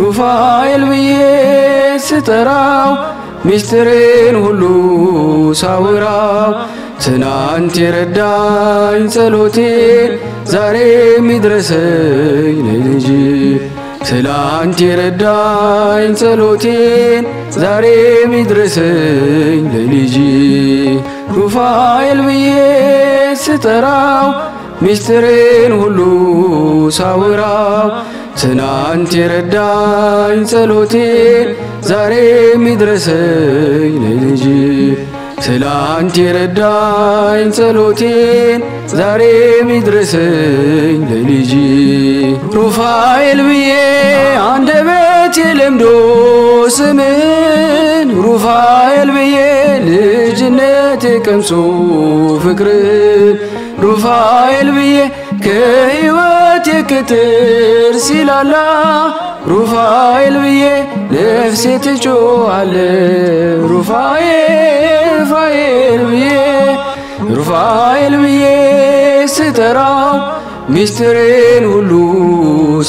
ሩፋኤል ብዬ ስጠራው ሚስጥሬን ሁሉ ሳወራው ትናንት የረዳኝ ጸሎቴን ዛሬ ሚድረሰኝ ለልጅ ትላንት የረዳኝ ጸሎቴን ዛሬ ሚድረሰኝ ለልጅ ሩፋኤል ብዬ ስጠራው ሚስጥሬን ሁሉ ሳወራው ትናንት የረዳኝ ጸሎቴን ዛሬ ሚድረሰኝ ለልጅ ትላንት የረዳኝ ጸሎቴን ዛሬ ሚድረሰኝ ለልጅ ሩፋኤል ብዬ አንደበቴ ለምዶ ስምን ሩፋኤል ብዬ ልጅነቴ ቀምሶ ፍቅርን ሩፋኤል ብዬ ከሕይወቴ ቅጥር ሲላላ ሩፋኤል ብዬ ነፍሴ ትጮኻለች ሩፋኤል ብዬ ሩፋኤል ብዬ ስጠራው ሚስጥሬን ሁሉ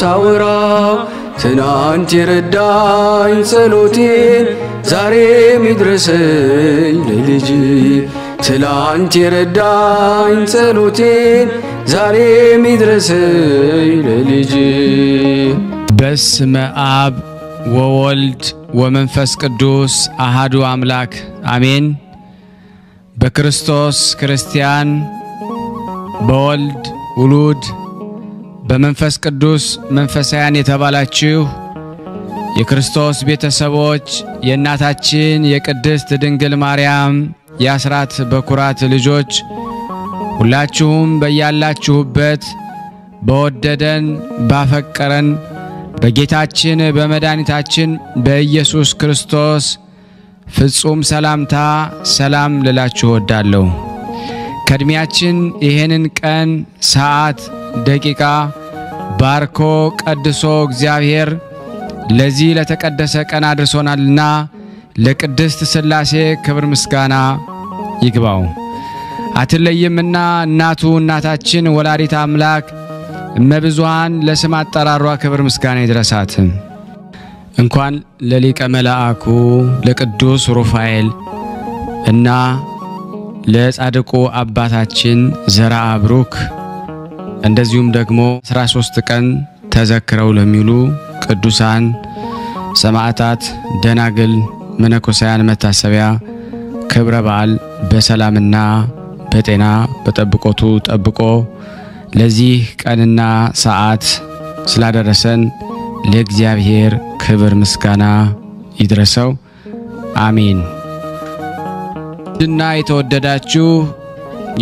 ሳወራው ትናንት የረዳኝ ጸሎቴን ዛሬ ሚድረሰኝ ለልጅ ትላንት የረዳኝ ጸሎቴን ዛሬ ሚድረሰኝ ለልጅ በስመ አብ ወወልድ ወመንፈስ ቅዱስ አሐዱ አምላክ አሜን። በክርስቶስ ክርስቲያን በወልድ ውሉድ በመንፈስ ቅዱስ መንፈሳውያን የተባላችሁ የክርስቶስ ቤተሰቦች የእናታችን የቅድስት ድንግል ማርያም የአስራት በኩራት ልጆች ሁላችሁም በያላችሁበት በወደደን ባፈቀረን በጌታችን በመድኃኒታችን በኢየሱስ ክርስቶስ ፍጹም ሰላምታ ሰላም ልላችሁ ወዳለሁ። ከድሚያችን ይሄንን ቀን ሰዓት ደቂቃ ባርኮ ቀድሶ እግዚአብሔር ለዚህ ለተቀደሰ ቀን አድርሶናልና ለቅድስት ሥላሴ ክብር ምስጋና ይግባው። አትለይምና እናቱ እናታችን ወላዲተ አምላክ እመብዙሃን ለስም አጠራሯ ክብር ምስጋና ይድረሳት። እንኳን ለሊቀ መላእክቱ ለቅዱስ ሩፋኤል እና ለጻድቁ አባታችን ዘርአ ብሩክ እንደዚሁም ደግሞ 13 ቀን ተዘክረው ለሚሉ ቅዱሳን ሰማዕታት ደናግል መነኮሳያን መታሰቢያ ክብረ በዓል በሰላምና በጤና በጠብቆቱ ጠብቆ ለዚህ ቀንና ሰዓት ስላደረሰን ለእግዚአብሔር ክብር ምስጋና ይድረሰው አሜን። ድና የተወደዳችሁ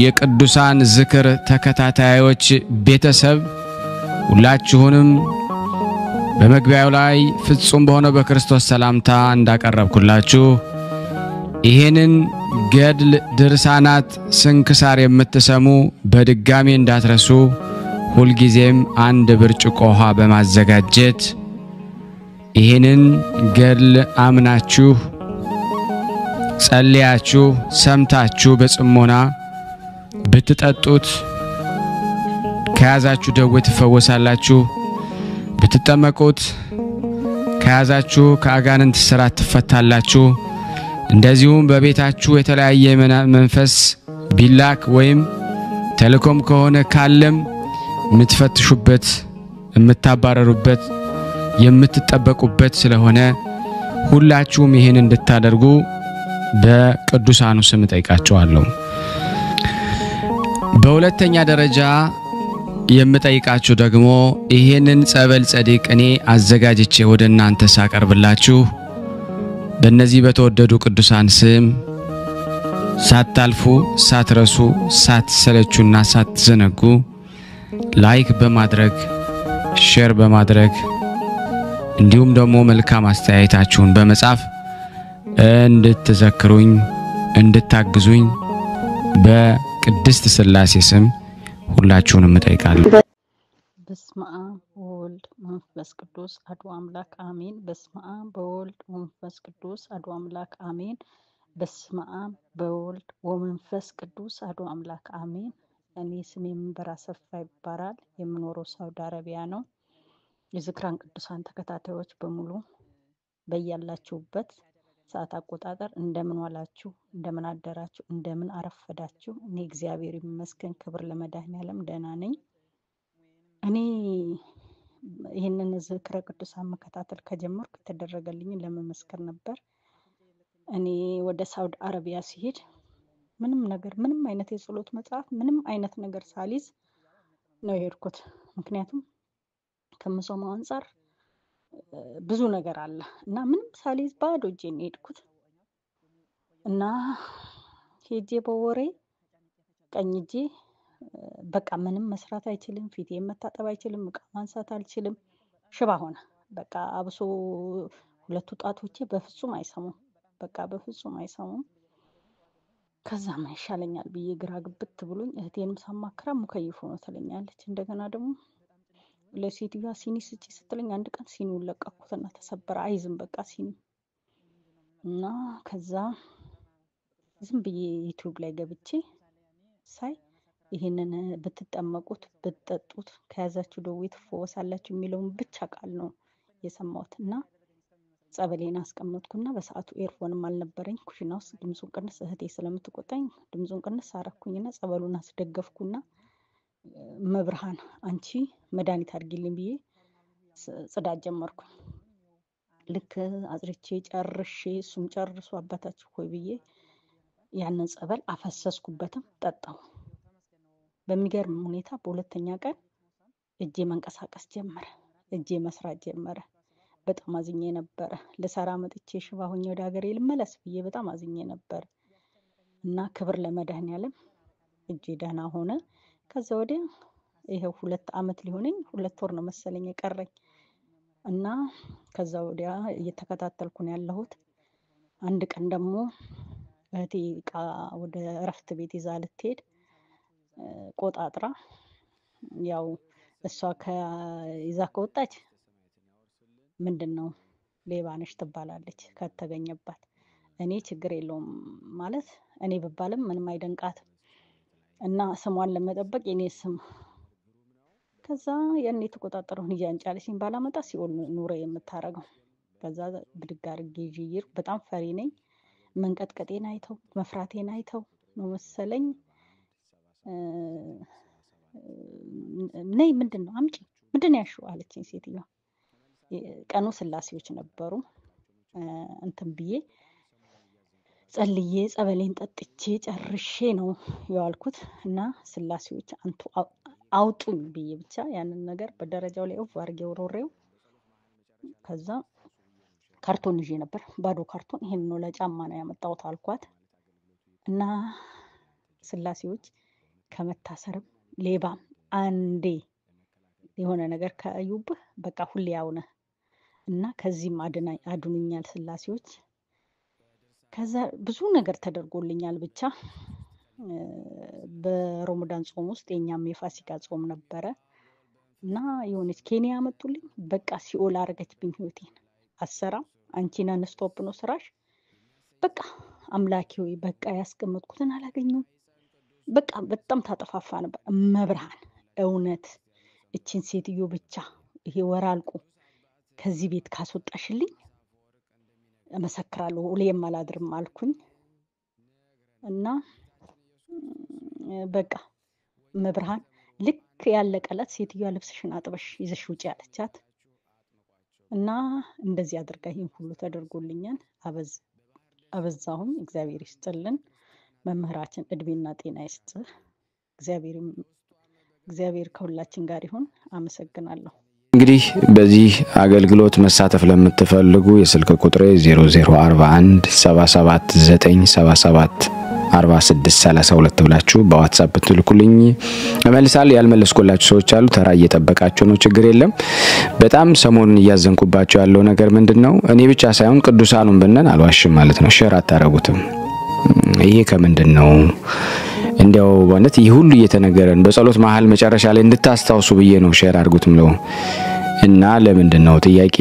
የቅዱሳን ዝክር ተከታታዮች ቤተሰብ ሁላችሁንም በመግቢያው ላይ ፍጹም በሆነው በክርስቶስ ሰላምታ እንዳቀረብኩላችሁ ይሄንን ገድል ድርሳናት ስንክሳር የምትሰሙ በድጋሚ እንዳትረሱ ሁልጊዜም አንድ ብርጭቆ ውሃ በማዘጋጀት ይሄንን ገድል አምናችሁ ጸልያችሁ ሰምታችሁ በጽሞና ብትጠጡት ከያዛችሁ ደዌ ትፈወሳላችሁ። ብትጠመቁት ከያዛችሁ ከአጋንንት ስራት ትፈታላችሁ። እንደዚሁም በቤታችሁ የተለያየ መንፈስ ቢላክ ወይም ተልኮም ከሆነ ካለም ምትፈትሹበት የምታባረሩበት የምትጠበቁበት ስለሆነ ሁላችሁም ይሄን እንድታደርጉ በቅዱሳኑ ስም ጠይቃችኋለሁ። በሁለተኛ ደረጃ የምጠይቃችሁ ደግሞ ይሄንን ጸበል ጸዲቅ እኔ አዘጋጅቼ ወደ እናንተ ሳቀርብላችሁ በእነዚህ በተወደዱ ቅዱሳን ስም ሳታልፉ ሳትረሱ ሳትሰለቹና ሳትዘነጉ ላይክ በማድረግ ሼር በማድረግ እንዲሁም ደግሞ መልካም አስተያየታችሁን በመጻፍ እንድትዘክሩኝ እንድታግዙኝ በቅድስት ሥላሴ ስም ሁላችሁንም እጠይቃለሁ። በስመ አብ ወወልድ ወመንፈስ ቅዱስ አሐዱ አምላክ አሜን። በስመ አብ ወወልድ ወመንፈስ ቅዱስ አሐዱ አምላክ አሜን። በስመ አብ ወወልድ ወመንፈስ ቅዱስ አሐዱ አምላክ አሜን። እኔ ስሜ መንበረ አሰፋ ይባላል። የምኖረው ሳውዲ አረቢያ ነው። የዝክራን ቅዱሳን ተከታታዮች በሙሉ በያላችሁበት ሰዓት አቆጣጠር እንደምን ዋላችሁ፣ እንደምን አደራችሁ፣ እንደምን አረፈዳችሁ? እኔ እግዚአብሔር ይመስገን ክብር ለመድኃኔዓለም ደህና ነኝ። እኔ ይህንን ዝክረ ቅዱሳን መከታተል ከጀመርኩ የተደረገልኝን ለመመስከር ነበር። እኔ ወደ ሳውዲ አረቢያ ሲሄድ ምንም አይነት የጸሎት መጽሐፍ ምንም አይነት ነገር ሳሊዝ ነው የሄድኩት። ምክንያቱም ከምሰማው አንፃር ብዙ ነገር አለ እና ምንም ሳሊዝ ባዶ እጄን ሄድኩት እና ሄጄ በወሬ ቀኝ እጄ በቃ ምንም መስራት አይችልም፣ ፊቴ መታጠብ አይችልም፣ ዕቃ ማንሳት አልችልም፣ ሽባ ሆነ። በቃ አብሶ ሁለቱ ጣቶቼ በፍጹም አይሰሙም፣ በቃ በፍጹም አይሰሙም። ከዛ ምን ይሻለኛል ብዬ ግራ ግብት ብሎኝ እህቴንም ሳማክራ ሙከይፎ ነው ትለኛለች። እንደገና ደግሞ ለሴትዮዋ ሲኒ ስጪ ስትለኝ አንድ ቀን ሲኒውን ለቀኩትና ተሰበረ። አይዝም በቃ ሲኒ እና ከዛ ዝም ብዬ ዩቲዩብ ላይ ገብቼ ሳይ ይሄንን ብትጠመቁት ብትጠጡት ከያዛችሁ ደዌ ትፈወሳላችሁ የሚለውን ብቻ ቃል ነው የሰማሁት እና ጸበሌን አስቀመጥኩና በሰዓቱ ኤርፎንም አልነበረኝ። ኩሽና ውስጥ ድምፁን ቅንስ እህቴ ስለምትቆጣኝ ድምፁን ቅንስ አረኩኝና ጸበሉን አስደገፍኩና መብርሃን አንቺ መድኃኒት አድርጊልኝ ብዬ ጽዳት ጀመርኩኝ። ልክ አጽርቼ ጨርሼ እሱም ጨርሶ አባታችሁ ሆይ ብዬ ያንን ጸበል አፈሰስኩበትም ጠጣው። በሚገርም ሁኔታ በሁለተኛ ቀን እጄ መንቀሳቀስ ጀመረ፣ እጄ መስራት ጀመረ። በጣም አዝኜ ነበር። ለሰራ መጥቼ ሽባ ሆኜ ወደ ሀገሬ ልመለስ ብዬ በጣም አዝኜ ነበር እና ክብር ለመድኃኔዓለም እጄ ደህና ሆነ። ከዛ ወዲያ ይሄው 2 ዓመት ሊሆነኝ 2 ወር ነው መሰለኝ የቀረኝ እና ከዛ ወዲያ እየተከታተልኩ ነው ያለሁት። አንድ ቀን ደግሞ እህቴ ዕቃ ወደ እረፍት ቤት ይዛ ልትሄድ ቆጣጥራ ያው እሷ ይዛ ከወጣች ምንድነው ሌባ ነሽ ትባላለች ከተገኘባት። እኔ ችግር የለውም ማለት እኔ ብባልም ምንም አይደንቃትም እና ስሟን ለመጠበቅ የኔ ስም ከዛ ያኔ ተቆጣጠረው ይያንጫለሽኝ ባላመጣ ሲኦል ኑሮ የምታረገው። ከዛ ብድግ አድርጌ ይይር በጣም ፈሪ ነኝ። መንቀጥቀጤን አይተው መፍራቴን አይተው ነው መሰለኝ ነይ ምንድነው አምጪ ምንድነው ያልሽው አለችኝ ሴትዮዋ። ቀኑ ስላሴዎች ነበሩ። እንትን ብዬ ጸልዬ ጸበሌን ጠጥቼ ጨርሼ ነው የዋልኩት እና ስላሴዎች አንቱ አውጡኝ ብዬ ብቻ ያንን ነገር በደረጃው ላይ አድርጌ ወሮሬው። ከዛ ካርቶን ይዤ ነበር፣ ባዶ ካርቶን። ይሄን ነው ለጫማ ነው ያመጣሁት አልኳት እና ስላሴዎች ከመታሰርም ሌባም አንዴ የሆነ ነገር ካዩብህ በቃ ሁሌ ያውነ እና ከዚህም አድኑኛል ስላሴዎች። ከዛ ብዙ ነገር ተደርጎልኛል። ብቻ በረመዳን ጾም ውስጥ የኛም የፋሲካ ጾም ነበረ እና የሆነች ኬንያ መጡልኝ። በቃ ሲኦል አረገችብኝ ህይወቴን። አሰራም አንቺና ነስቶፕ ነው ስራሽ። በቃ አምላኬ ሆይ በቃ ያስቀመጥኩትን አላገኘሁም። በቃ በጣም ታጠፋፋ ነበር። መብርሃን እውነት እቺን ሴትዮ ብቻ ይሄ ወራልቁ ከዚህ ቤት ካስወጣሽልኝ እመሰክራለሁ ሁሌም አላድርም አልኩኝ እና በቃ መብርሃን ልክ ያለቀላት ሴትዮዋ ልብስሽን አጥበሽ ይዘሽ ውጪ አለቻት እና እንደዚህ አድርጋ ይሄን ሁሉ ተደርጎልኛል። አበዛሁም። እግዚአብሔር ይስጥልን። መምህራችን እድሜና ጤና ይስጥ። እግዚአብሔር ከሁላችን ጋር ይሁን። አመሰግናለሁ። እንግዲህ በዚህ አገልግሎት መሳተፍ ለምትፈልጉ የስልክ ቁጥሬ 0041 77977 4632 ብላችሁ በዋትስአፕ ትልኩልኝ እመልሳለሁ። ያልመለስኩላችሁ ሰዎች አሉ፣ ተራ እየጠበቃችሁ ነው። ችግር የለም። በጣም ሰሞኑን እያዘንኩባችሁ ያለው ነገር ምንድነው? እኔ ብቻ ሳይሆን ቅዱሳኑን ብነን አልዋሽም ማለት ነው። ሼር አታረጉትም። ይሄ ከምንድነው? እንዲያው በእውነት ይህ ሁሉ እየተነገረን በጸሎት መሃል መጨረሻ ላይ እንድታስታውሱ ብዬ ነው ሼር አድርጉትም ነው እና ለምንድነው ጥያቄ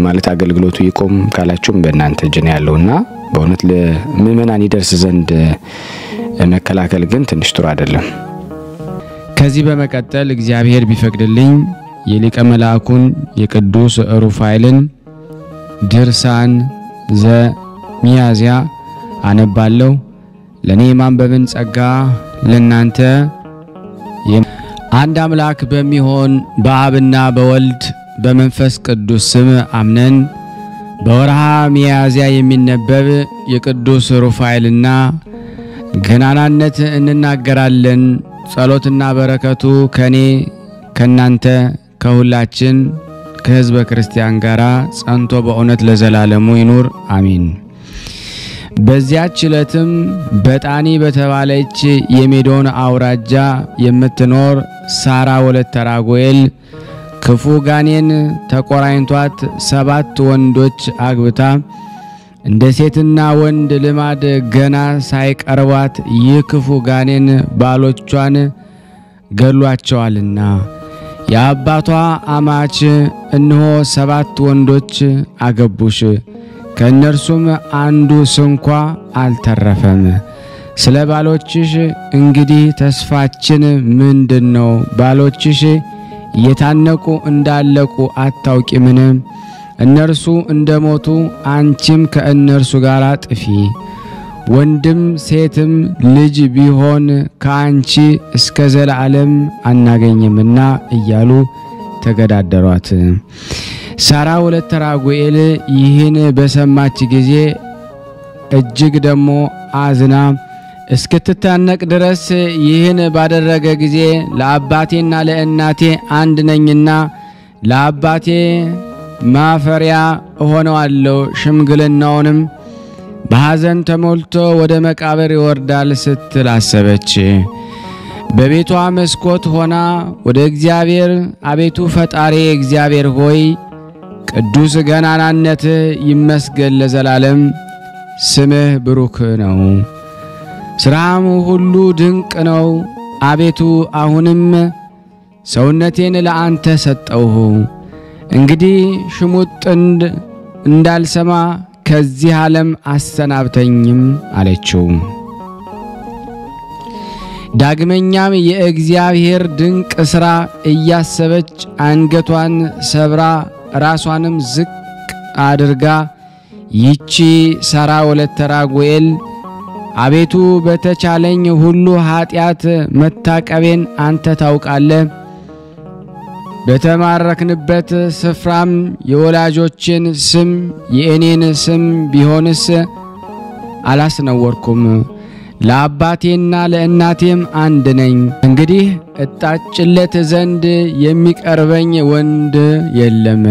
ማለት አገልግሎቱ ይቆም ካላችሁም በእናንተ እጅ ነው ያለውና በእውነት ለምእመናን ይደርስ ዘንድ መከላከል ግን ትንሽ ጥሩ አይደለም። ከዚህ በመቀጠል እግዚአብሔር ቢፈቅድልኝ የሊቀ መላእኩን የቅዱስ ሩፋኤልን ድርሳን ዘሚያዝያ አነባለሁ። ለኔ ማንበብን ጸጋ ለናንተ አንድ አምላክ በሚሆን በአብና በወልድ በመንፈስ ቅዱስ ስም አምነን በወርሃ ሚያዝያ የሚነበብ የቅዱስ ሩፋኤልና ገናናነት እንናገራለን። ጸሎትና በረከቱ ከኔ ከናንተ ከሁላችን ከሕዝበ ክርስቲያን ጋራ ጸንቶ በእውነት ለዘላለሙ ይኑር አሜን። በዚያች ዕለትም በጣኒ በተባለች የሜዶን አውራጃ የምትኖር ሳራ ወለተ ራጉኤል ክፉ ጋኔን ተቆራኝቷት 7 ወንዶች አግብታ እንደ ሴትና ወንድ ልማድ ገና ሳይቀርባት ይህ ክፉ ጋኔን ባሎቿን ገሏቸዋልና የአባቷ አማች እነሆ 7 ወንዶች አገቡሽ፣ ከእነርሱም አንዱ ስንኳ አልተረፈም። ስለ ባሎችሽ እንግዲህ ተስፋችን ምንድነው? ባሎችሽ የታነቁ እንዳለቁ አታውቂምን? እነርሱ እንደሞቱ አንቺም ከእነርሱ ጋር ጥፊ፣ ወንድም ሴትም ልጅ ቢሆን ከአንቺ እስከ ዘላለም አናገኝምና እያሉ ተገዳደሯት። ሳራ ወለተ ራጉኤል ይህን በሰማች ጊዜ እጅግ ደሞ አዝና እስክትታነቅ ድረስ ይህን ባደረገ ጊዜ ለአባቴና ለእናቴ አንድ ነኝና ለአባቴ ማፈሪያ ሆነዋለሁ፣ ሽምግልናውንም በሐዘን ተሞልቶ ወደ መቃብር ይወርዳል ስትል አሰበች። በቤቷ መስኮት ሆና ወደ እግዚአብሔር አቤቱ ፈጣሪ እግዚአብሔር ሆይ ቅዱስ ገናናነት ይመስገን ለዘላለም፣ ስምህ ብሩክ ነው፣ ስራም ሁሉ ድንቅ ነው። አቤቱ አሁንም ሰውነቴን ለአንተ ሰጠሁ፣ እንግዲህ ሽሙጥ እንዳልሰማ ከዚህ ዓለም አሰናብተኝም አለችው። ዳግመኛም የእግዚአብሔር ድንቅ ሥራ እያሰበች አንገቷን ሰብራ ራሷንም ዝቅ አድርጋ ይቺ ሳራ ወለተ ራጉኤል አቤቱ በተቻለኝ ሁሉ ኃጢአት መታቀቤን አንተ ታውቃለህ፣ በተማረክንበት ስፍራም የወላጆችን ስም የእኔን ስም ቢሆንስ አላስነወርኩም፣ ለአባቴና ለእናቴም አንድ ነኝ። እንግዲህ እጣጭለት ዘንድ የሚቀርበኝ ወንድ የለም፣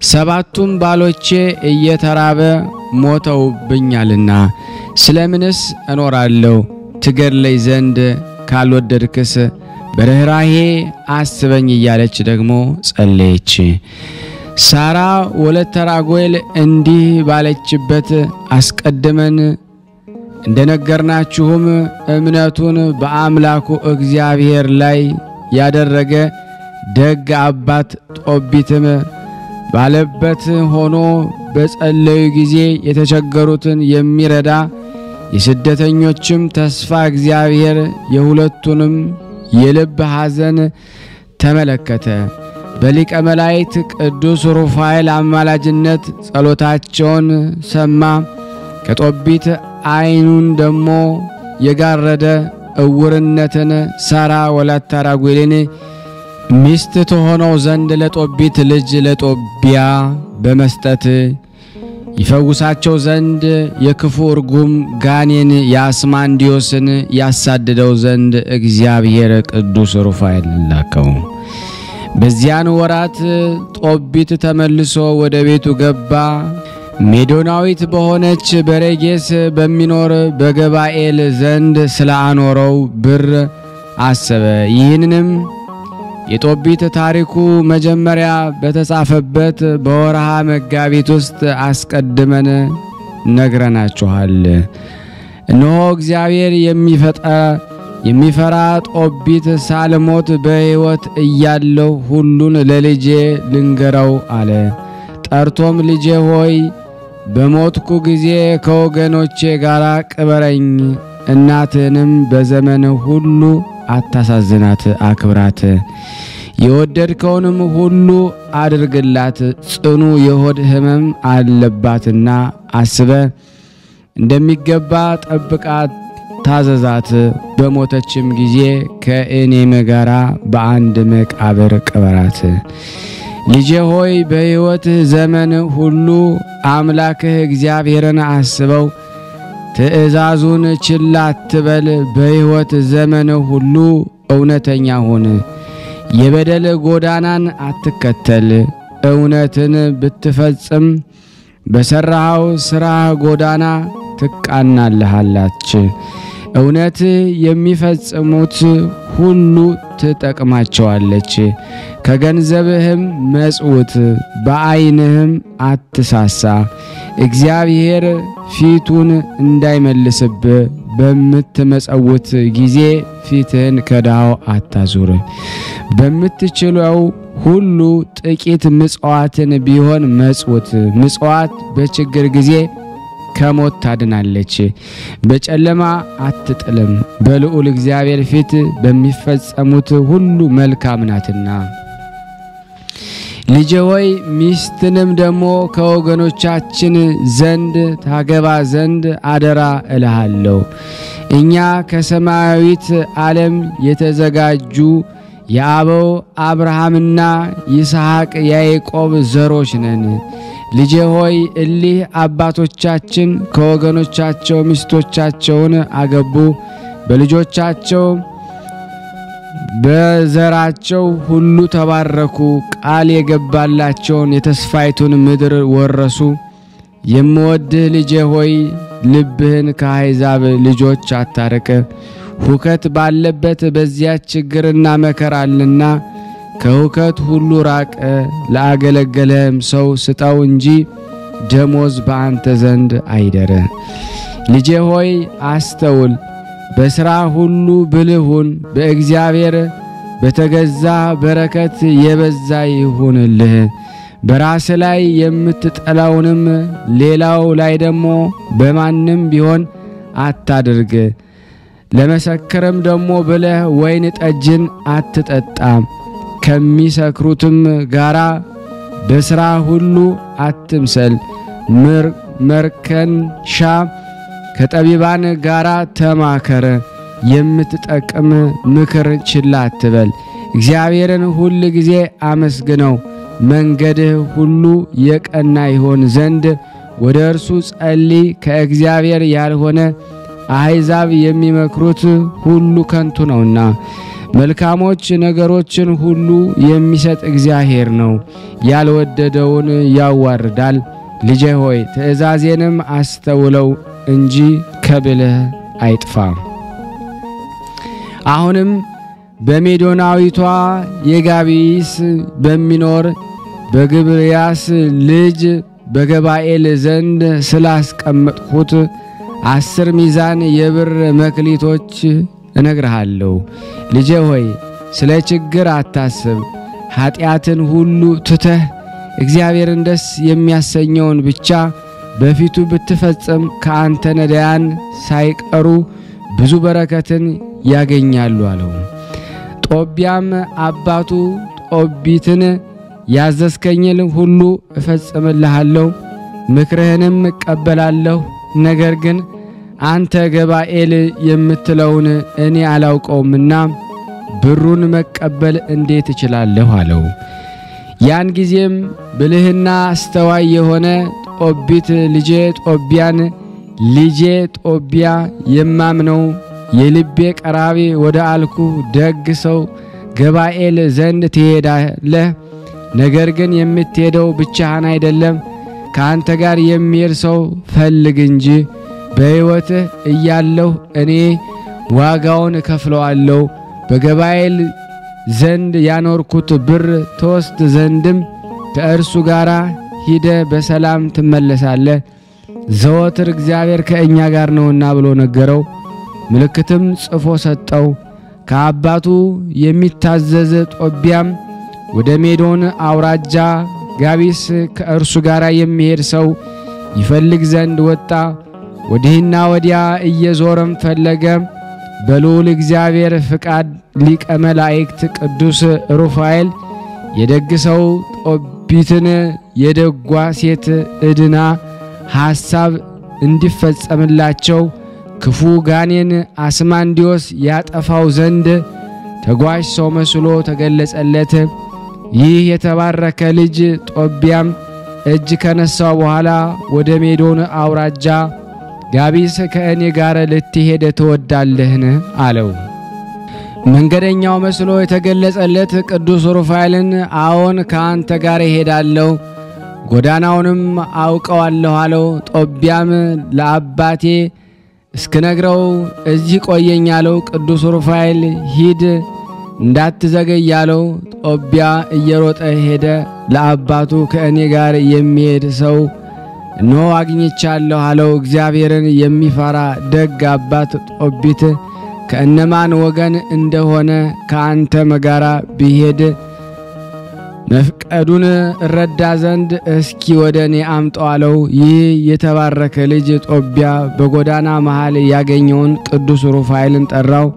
7ቱም ባሎቼ እየተራበ ሞተውብኛልና ስለምንስ እኖራለሁ? ትገድለኝ ዘንድ ካልወደድክስ በርህራሄ አስበኝ እያለች ደግሞ ጸለየች። ሳራ ወለተ ራጉኤል እንዲህ ባለችበት አስቀድመን እንደነገርናችሁም እምነቱን በአምላኩ እግዚአብሔር ላይ ያደረገ ደግ አባት ጦቢትም ባለበት ሆኖ በጸለዩ ጊዜ የተቸገሩትን የሚረዳ የስደተኞችም ተስፋ እግዚአብሔር የሁለቱንም የልብ ሐዘን ተመለከተ። በሊቀ መላእክት ቅዱስ ሩፋኤል አማላጅነት ጸሎታቸውን ሰማ። ከጦቢት ዓይኑን ደሞ የጋረደ እውርነትን ሳራ ወለተ ራጉኤልን ሚስት ተሆነው ዘንድ ለጦቢት ልጅ ለጦቢያ በመስጠት ይፈውሳቸው ዘንድ የክፉ ርጉም ጋኔን ያስማንዲዮስን ያሳደደው ዘንድ እግዚአብሔር ቅዱስ ሩፋኤል ላከው። በዚያን ወራት ጦቢት ተመልሶ ወደ ቤቱ ገባ። ሜዶናዊት በሆነች በሬጌስ በሚኖር በገባኤል ዘንድ ስላኖረው ብር አሰበ። ይህንንም የጦቢት ታሪኩ መጀመሪያ በተጻፈበት በወርሃ መጋቢት ውስጥ አስቀድመን ነግረናችኋል። እነሆ እግዚአብሔር የሚፈራ ጦቢት ሳልሞት በሕይወት እያለሁ ሁሉን ለልጄ ልንገረው አለ። ጠርቶም ልጄ ሆይ በሞትኩ ጊዜ ከወገኖቼ ጋር ቅበረኝ፣ እናትንም በዘመን ሁሉ አታሳዝናት፣ አክብራት። የወደድከውንም ሁሉ አድርግላት ጽኑ የሆድ ህመም አለባትና አስበ እንደሚገባ ጠብቃት ታዘዛት በሞተችም ጊዜ ከእኔም ጋራ በአንድ መቃብር ቅበራት ልጄ ሆይ በሕይወት ዘመን ሁሉ አምላክህ እግዚአብሔርን አስበው ትእዛዙን ችላ አትበል በሕይወት ዘመን ሁሉ እውነተኛ ሁን የበደል ጎዳናን አትከተል እውነትን ብትፈጽም በሰራው ሥራ ጎዳና ትቃናለሃላች እውነት የሚፈጽሙት ሁሉ ትጠቅማቸዋለች ከገንዘብህም መጽውት በአይንህም አትሳሳ እግዚአብሔር ፊቱን እንዳይመልስብ በምትመጸውት ጊዜ ፊትህን ከዳው አታዙር በምትችለው ሁሉ ጥቂት ምጽዋትን ቢሆን መጽውት ምጽዋት በችግር ጊዜ ከሞት ታድናለች በጨለማ አትጥልም በልዑል እግዚአብሔር ፊት በሚፈጸሙት ሁሉ መልካም ናትና ልጄ ሆይ ሚስትንም ደሞ ከወገኖቻችን ዘንድ ታገባ ዘንድ አደራ እልሃለሁ እኛ ከሰማያዊት ዓለም የተዘጋጁ የአበው አብርሃምና ይስሐቅ ያዕቆብ ዘሮች ነን ልጄ ሆይ እሊህ አባቶቻችን ከወገኖቻቸው ሚስቶቻቸውን አገቡ በልጆቻቸው በዘራቸው ሁሉ ተባረኩ ቃል የገባላቸውን የተስፋይቱን ምድር ወረሱ የምወድህ ልጄ ሆይ ልብህን ከአሕዛብ ልጆች አታርቅ ሁከት ባለበት በዚያ ችግርና መከራ አለና ከሁከት ሁሉ ራቅ ለአገለገለም ሰው ስጠው እንጂ ደሞዝ በአንተ ዘንድ አይደረ ልጄ ሆይ አስተውል በሥራ ሁሉ ብልሁን በእግዚአብሔር በተገዛ በረከት የበዛ ይሁንልህ በራስ ላይ የምትጠላውንም ሌላው ላይ ደሞ በማንም ቢሆን አታድርግ ለመሰከረም ደሞ ብለህ ወይን ጠጅን አትጠጣም ከሚሰክሩትም ጋራ በሥራ ሁሉ አትምሰል መርከንሻ ከጠቢባን ጋራ ተማከረ የምትጠቅም ምክር ችላ አትበል እግዚአብሔርን ሁሉ ጊዜ አመስግነው መንገድህ ሁሉ የቀና ይሆን ዘንድ ወደ እርሱ ጸልይ ከእግዚአብሔር ያልሆነ አሕዛብ የሚመክሩት ሁሉ ከንቱ ነውና መልካሞች ነገሮችን ሁሉ የሚሰጥ እግዚአብሔር ነው ያልወደደውን ያዋርዳል ልጄ ሆይ ትእዛዜንም አስተውለው እንጂ ከብልህ አይጥፋ አሁንም በሜዶናዊቷ የጋቢስ በሚኖር በግብርያስ ልጅ በገባኤል ዘንድ ስላስቀመጥኩት 10 ሚዛን የብር መክሊቶች እነግርሃለሁ ልጄ ሆይ ስለ ችግር አታስብ ኃጢአትን ሁሉ ትተህ እግዚአብሔርን ደስ የሚያሰኘውን ብቻ በፊቱ ብትፈጽም ከአንተ ነዳያን ሳይቀሩ ብዙ በረከትን ያገኛሉ አለው ጦቢያም አባቱ ጦቢትን ያዘዝከኝን ሁሉ እፈጽምልሃለሁ ምክርህንም እቀበላለሁ ነገር ግን አንተ ገባኤል የምትለውን እኔ አላውቀውምና ብሩን መቀበል እንዴት እችላለሁ አለው ያን ጊዜም ብልህና አስተዋይ የሆነ ጦቢት ልጄ ጦቢያን ልጄ ጦቢያ የማምነው የልቤ ቀራቢ ወደ አልኩ ደግ ሰው ገባኤል ዘንድ ትሄዳለህ ነገር ግን የምትሄደው ብቻህን አይደለም ካንተ ጋር የሚሄድ ሰው ፈልግ እንጂ በሕይወትህ እያለሁ እኔ ዋጋውን ከፍለዋለሁ በገባኤል ዘንድ ያኖርኩት ብር ተወስድ ዘንድም ከእርሱ ጋር ሂደ በሰላም ትመለሳለህ ዘወትር እግዚአብሔር ከእኛ ጋር ነውና ብሎ ነገረው ምልክትም ጽፎ ሰጠው ከአባቱ የሚታዘዝ ጦቢያም ወደ ሜዶን አውራጃ ጋቢስ ከእርሱ ጋር የሚሄድ ሰው ይፈልግ ዘንድ ወጣ ወዲህና ወዲያ እየዞረም ፈለገ በልዑል እግዚአብሔር ፍቃድ ሊቀ መላእክት ቅዱስ ሩፋኤል የደግ ሰው ጦቢትን የደጓ ሴት ዕድና ሐሳብ እንዲፈጸምላቸው ክፉ ጋኔን አስማንዲዮስ ያጠፋው ዘንድ ተጓዥ ሰው መስሎ ተገለጸለት። ይህ የተባረከ ልጅ ጦቢያም እጅ ከነሳው በኋላ ወደ ሜዶን አውራጃ ጋቢስ ከእኔ ጋር ልትሄድ ትወዳለህን አለው። መንገደኛው መስሎ የተገለጸለት ቅዱስ ሩፋኤልን አዎን ካንተ ጋር እሄዳለሁ፣ ጎዳናውንም አውቀዋለሁ አለው። ጦቢያም ለአባቴ እስክነግረው እዚህ ቆየኝ አለው። ቅዱስ ሩፋኤል ሂድ እንዳትዘገይ አለው። ጦቢያ እየሮጠ ሄደ። ለአባቱ ከእኔ ጋር የሚሄድ ሰው እነሆ አግኝቻለሁ አለው። እግዚአብሔርን የሚፈራ ደግ አባት ጦቢት ከእነማን ወገን እንደሆነ ከአንተም ጋር ቢሄድ መፍቀዱን እረዳ ዘንድ እስኪ ወደ እኔ አምጣው አለው። ይህ የተባረከ ልጅ ጦቢያ በጎዳና መሃል ያገኘውን ቅዱስ ሩፋኤልን ጠራው።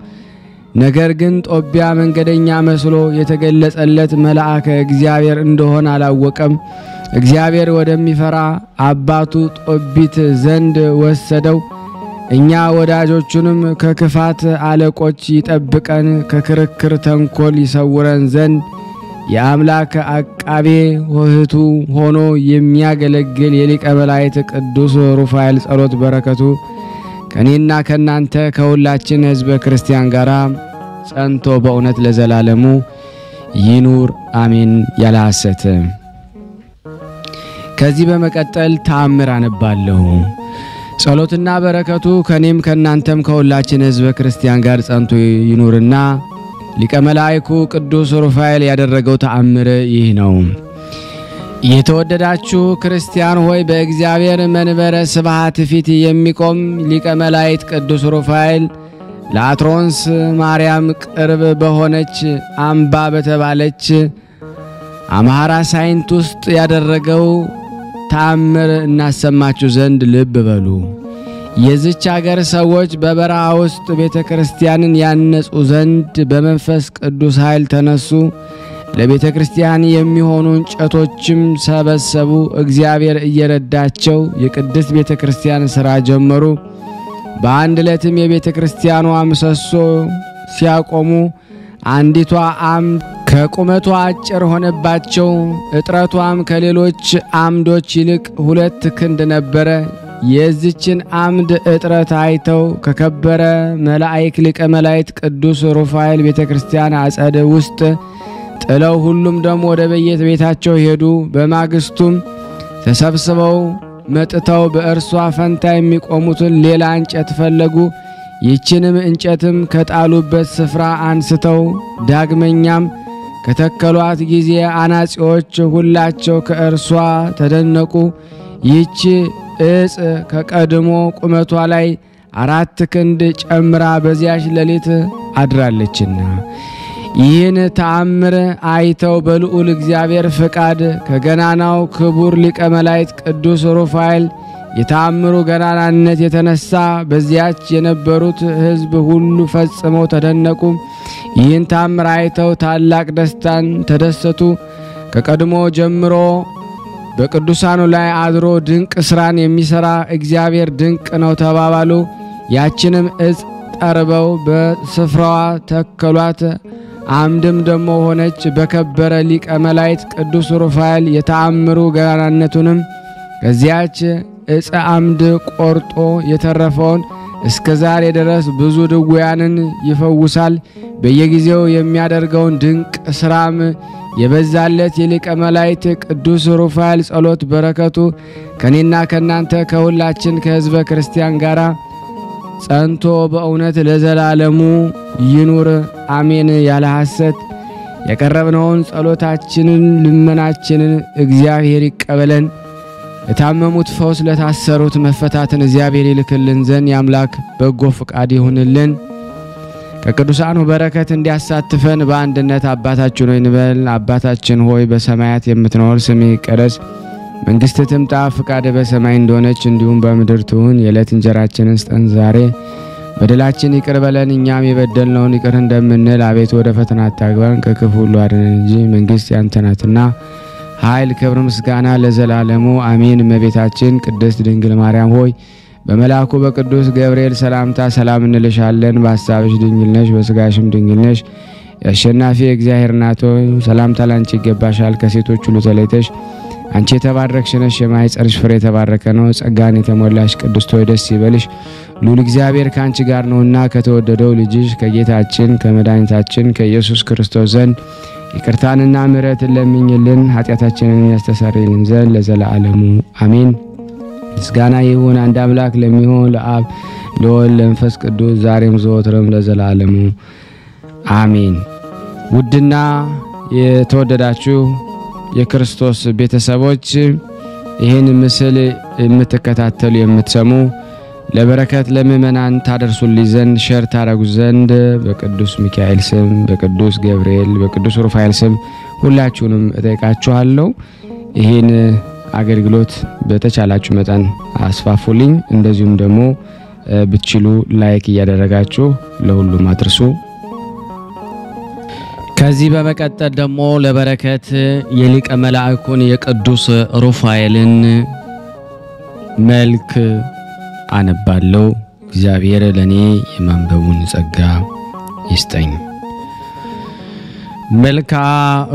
ነገር ግን ጦቢያ መንገደኛ መስሎ የተገለጸለት መልአከ እግዚአብሔር እንደሆነ አላወቀም። እግዚአብሔር ወደሚፈራ አባቱ ጦቢት ዘንድ ወሰደው። እኛ ወዳጆቹንም ከክፋት አለቆች ይጠብቀን፣ ከክርክር ተንኮል ይሰውረን ዘንድ የአምላክ አቃቤ ወህቱ ሆኖ የሚያገለግል የሊቀ መላእክት ቅዱስ ሩፋኤል ጸሎት በረከቱ ከኔና ከናንተ ከሁላችን ሕዝበ ክርስቲያን ጋራ ጸንቶ በእውነት ለዘላለሙ ይኑር አሜን። ያለ ሐሰት ከዚህ በመቀጠል ተአምር አነባለሁ። ጸሎትና በረከቱ ከኔም ከናንተም ከሁላችን ሕዝበ ክርስቲያን ጋር ጸንቶ ይኑርና ሊቀ መላእክቱ ቅዱስ ሩፋኤል ያደረገው ተአምር ይህ ነው። የተወደዳችሁ ክርስቲያን ሆይ በእግዚአብሔር መንበረ ስብሐት ፊት የሚቆም ሊቀ መላእክት ቅዱስ ሩፋኤል ለአትሮንስ ማርያም ቅርብ በሆነች አምባ በተባለች አማራ ሳይንት ውስጥ ያደረገው ተአምር እናሰማችሁ ዘንድ ልብ በሉ። የዚች ሀገር ሰዎች በበረሃ ውስጥ ቤተክርስቲያንን ያነጹ ዘንድ በመንፈስ ቅዱስ ኃይል ተነሱ። ለቤተክርስቲያን የሚሆኑ እንጨቶችም ሰበሰቡ። እግዚአብሔር እየረዳቸው የቅድስት ቤተክርስቲያን ሥራ ጀመሩ። በአንድ ዕለትም የቤተክርስቲያኗ ምሰሶ ሲያቆሙ አንዲቷ አምድ ከቁመቷ አጭር ሆነባቸው። እጥረቷም ከሌሎች አምዶች ይልቅ 2 ክንድ ነበረ። የዚችን አምድ እጥረት አይተው ከከበረ መላእክት ሊቀ መላእክት ቅዱስ ሩፋኤል ቤተክርስቲያን አጸድ ውስጥ ጥለው ሁሉም ደግሞ ወደ ቤታቸው ሄዱ። በማግስቱም ተሰብስበው መጥተው በእርሷ ፈንታ የሚቆሙትን ሌላ እንጨት ፈለጉ። ይህችንም እንጨትም ከጣሉበት ስፍራ አንስተው ዳግመኛም ከተከሏት ጊዜ አናጺዎች ሁላቸው ከእርሷ ተደነቁ። ይህች እጽ ከቀድሞ ቁመቷ ላይ 4 ክንድ ጨምራ በዚያች ሌሊት አድራለችና ይህን ተአምር አይተው በልዑል እግዚአብሔር ፍቃድ ከገናናው ክቡር ሊቀ መላእክት ቅዱስ ሩፋኤል የተአምሩ ገናናነት የተነሳ በዚያች የነበሩት ሕዝብ ሁሉ ፈጽመው ተደነቁ። ይህን ተአምር አይተው ታላቅ ደስታን ተደሰቱ። ከቀድሞ ጀምሮ በቅዱሳኑ ላይ አድሮ ድንቅ ስራን የሚሰራ እግዚአብሔር ድንቅ ነው ተባባሉ። ያችንም እጽ ጠርበው በስፍራዋ ተከሏት። አምድም ደሞ ሆነች። በከበረ ሊቀ መላእክት ቅዱስ ሩፋኤል የተአምሩ ገናናነቱንም ከዚያች እጽ አምድ ቆርጦ የተረፈውን እስከ ዛሬ ድረስ ብዙ ድውያንን ይፈውሳል። በየጊዜው የሚያደርገውን ድንቅ ስራም የበዛለት የሊቀ መላእክት ቅዱስ ሩፋኤል ጸሎት በረከቱ ከኔና ከናንተ ከሁላችን ከሕዝበ ክርስቲያን ጋራ ጸንቶ በእውነት ለዘላለሙ ይኑር አሜን። ያለ ሐሰት የቀረብነውን ጸሎታችንን ልመናችንን እግዚአብሔር ይቀበለን። ለታመሙት ፈውስ፣ ለታሰሩት መፈታትን እግዚአብሔር ይልክልን ዘንድ የአምላክ በጎ ፍቃድ ይሁንልን። ከቅዱሳኑ በረከት እንዲያሳትፈን በአንድነት አባታችን ሆይ እንበል። አባታችን ሆይ በሰማያት የምትኖር ስምህ ይቀደስ፣ መንግሥትህ ትምጣ፣ ፍቃድህ በሰማይ እንደሆነች እንዲሁም በምድር ትሁን። የዕለት እንጀራችንን ስጠን ዛሬ፣ በደላችን ይቅር በለን እኛም የበደልነውን ይቅር እንደምንል። አቤቱ ወደ ፈተና አታግባን ከክፉ ሁሉ አድነን እንጂ መንግስት ያንተ ናትና ኃይል፣ ክብር፣ ምስጋና ለዘላለሙ አሜን። እመቤታችን ቅድስት ድንግል ማርያም ሆይ በመልአኩ በቅዱስ ገብርኤል ሰላምታ ሰላም እንልሻለን። በሐሳብሽ ድንግል ነሽ፣ በሥጋሽም ድንግል ነሽ። የአሸናፊ እግዚአብሔር እናት ሆይ ሰላምታ ላንቺ ይገባሻል። ከሴቶች ሁሉ ተለይተሽ አንቺ የተባረክሽ ነሽ፣ የማኅፀንሽ ፍሬ የተባረከ ነው። ጸጋን የተሞላሽ ቅድስት ሆይ ደስ ይበልሽ፣ ልዑል እግዚአብሔር ከአንቺ ጋር ነውና ከተወደደው ልጅሽ ከጌታችን ከመድኃኒታችን ከኢየሱስ ክርስቶስ ዘንድ ይቅርታንና ምሕረትን ለምኝልን ኃጢአታችንን ያስተሰርይልን ዘንድ ለዘላለሙ አሜን። ምስጋና ይሁን አንድ አምላክ ለሚሆን ለአብ ለወልድ ለመንፈስ ቅዱስ ዛሬም ዘወትርም ለዘላለሙ አሜን። ውድና የተወደዳችሁ የክርስቶስ ቤተሰቦች ይህን ምስል የምትከታተሉ የምትሰሙ ለበረከት ለምእመናን ታደርሱልኝ ዘንድ ሼር ታረጉ ዘንድ በቅዱስ ሚካኤል ስም በቅዱስ ገብርኤል በቅዱስ ሩፋኤል ስም ሁላችሁንም እጠይቃችኋለሁ። ይህን አገልግሎት በተቻላችሁ መጠን አስፋፉልኝ። እንደዚሁም ደግሞ ብትችሉ ላይክ እያደረጋችሁ ለሁሉም አድርሱ። ከዚህ በመቀጠል ደግሞ ለበረከት የሊቀ መላእክቱን የቅዱስ ሩፋኤልን መልክ አነባለሁ። እግዚአብሔር ለኔ የማንበቡን ጸጋ ይስጠኝ። መልካ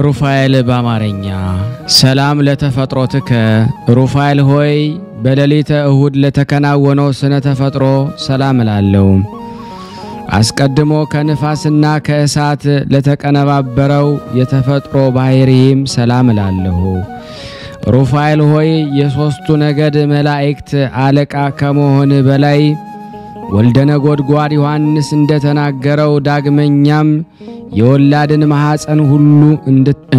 ሩፋኤል በአማርኛ። ሰላም ለተፈጥሮትከ ሩፋኤል ሆይ በሌሊተ እሁድ ለተከናወነው ስነ ተፈጥሮ ሰላም እላለሁ። አስቀድሞ ከንፋስና ከእሳት ለተቀነባበረው የተፈጥሮ ባህሪም ሰላም እላለሁ። ሩፋኤል ሆይ የሶስቱ ነገድ መላእክት አለቃ ከመሆን በላይ ወልደ ነጎድጓድ ዮሐንስ እንደተናገረው ዳግመኛም የወላድን ማህፀን ሁሉ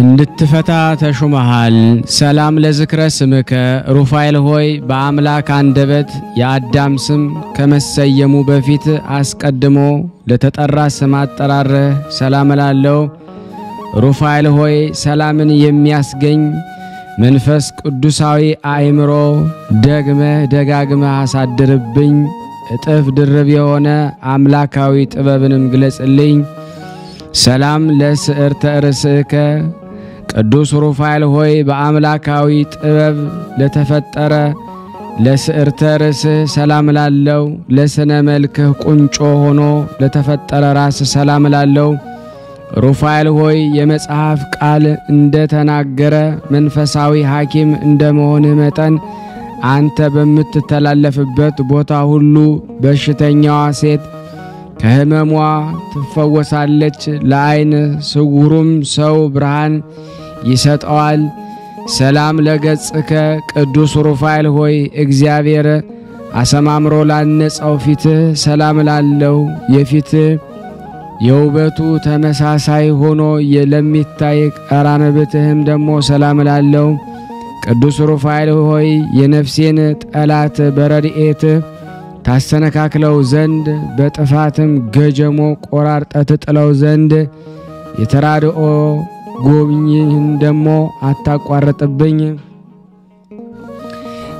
እንድትፈታ ተሹመሃል። ሰላም ለዝክረ ስምከ ሩፋኤል ሆይ በአምላክ አንደበት የአዳም ስም ከመሰየሙ በፊት አስቀድሞ ለተጠራ ስም አጠራር ሰላም እላለሁ። ሩፋኤል ሆይ ሰላምን የሚያስገኝ መንፈስ ቅዱሳዊ አእምሮ ደጋግመህ አሳድርብኝ። እጥፍ ድርብ የሆነ አምላካዊ ጥበብንም ግለጽልኝ። ሰላም ለስዕርተ ርእስከ ቅዱስ ሩፋኤል ሆይ በአምላካዊ ጥበብ ለተፈጠረ ለስዕርተ ርእስ ሰላም እላለሁ። ለስነ መልክህ ቁንጮ ሆኖ ለተፈጠረ ራስ ሰላም እላለሁ። ሩፋኤል ሆይ የመጽሐፍ ቃል እንደተናገረ መንፈሳዊ ሐኪም እንደመሆንህ መጠን አንተ በምትተላለፍበት ቦታ ሁሉ በሽተኛዋ ሴት ከህመሟ ትፈወሳለች። ለዓይን ስውሩም ሰው ብርሃን ይሰጠዋል። ሰላም ለገጽከ ቅዱስ ሩፋኤል ሆይ እግዚአብሔር አሰማምሮ ላነጸው ፊትህ ሰላም እላለሁ። የፊትህ የውበቱ ተመሳሳይ ሆኖ ለሚታይ ቀራንብትህም ደግሞ ሰላም እላለሁ። ቅዱስ ሩፋኤል ሆይ የነፍሴን ጠላት በረድኤት ታሰነካክለው ዘንድ በጥፋትም ገጀሞ ቆራርጠት ጥለው ዘንድ የተራድኦ ጎብኝህን ደሞ አታቋርጥብኝ።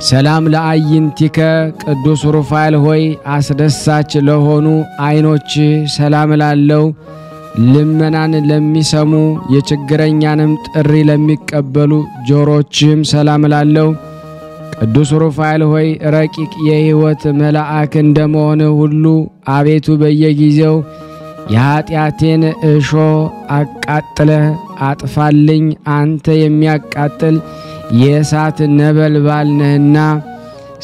ሰላም ለአይንቲከ ቅዱስ ሩፋኤል ሆይ አስደሳች ለሆኑ አይኖች ሰላም እላለሁ። ልመናን ለሚሰሙ የችግረኛንም ጥሪ ለሚቀበሉ ጆሮችም ሰላም እላለሁ። ቅዱስ ሩፋኤል ሆይ ረቂቅ የሕይወት መልአክ እንደመሆነ ሁሉ አቤቱ በየጊዜው የኃጢአቴን እሾ አቃጥለህ አጥፋልኝ። አንተ የሚያቃጥል የእሳት ነበልባል ነህና።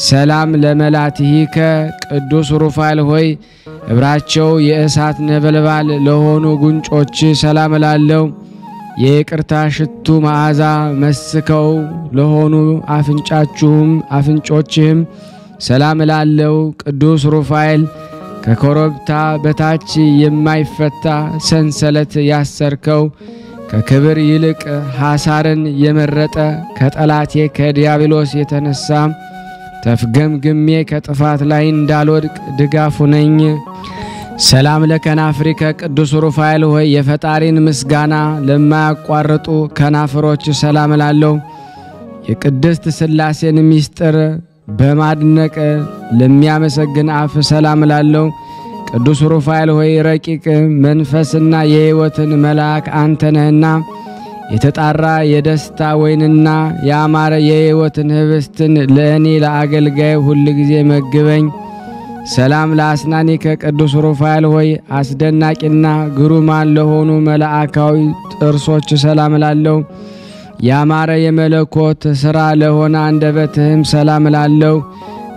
ሰላም ለመላትሂከ ቅዱስ ሩፋኤል ሆይ እብራቸው የእሳት ነበልባል ለሆኑ ጉንጮች ሰላም እላለሁ። የይቅርታ ሽቱ መዓዛ መስከው ለሆኑ አፍንጮችህም ሰላም እላለሁ። ቅዱስ ሩፋኤል ከኮረብታ በታች የማይፈታ ሰንሰለት ያሰርከው ከክብር ይልቅ ሐሳርን የመረጠ ከጠላቴ ከዲያብሎስ የተነሳ ተፍገምግሜ ከጥፋት ላይ እንዳልወድቅ ድጋፉ ነኝ። ሰላም ለከናፍሪከ ቅዱስ ሩፋኤል ሆይ የፈጣሪን ምስጋና ለማያቋርጡ ከናፍሮች ሰላም እላለሁ። የቅድስት ሥላሴን ምስጢር በማድነቅ ለሚያመሰግን አፍ ሰላም እላለሁ። ቅዱስ ሩፋኤል ሆይ ረቂቅ መንፈስና የሕይወትን መልአክ አንተ ነህና የተጣራ የደስታ ወይንና ያማረ የሕይወትን ህብስትን ለእኔ ለአገልጋይ ሁል ጊዜ መግበኝ። ሰላም ለአስናኒከ ቅዱስ ሩፋኤል ሆይ አስደናቂና ግሩማን ለሆኑ መላእካዊ ጥርሶች ሰላም ላለው ያማረ የመለኮት ሥራ ለሆነ አንደበትህም ሰላም ላለው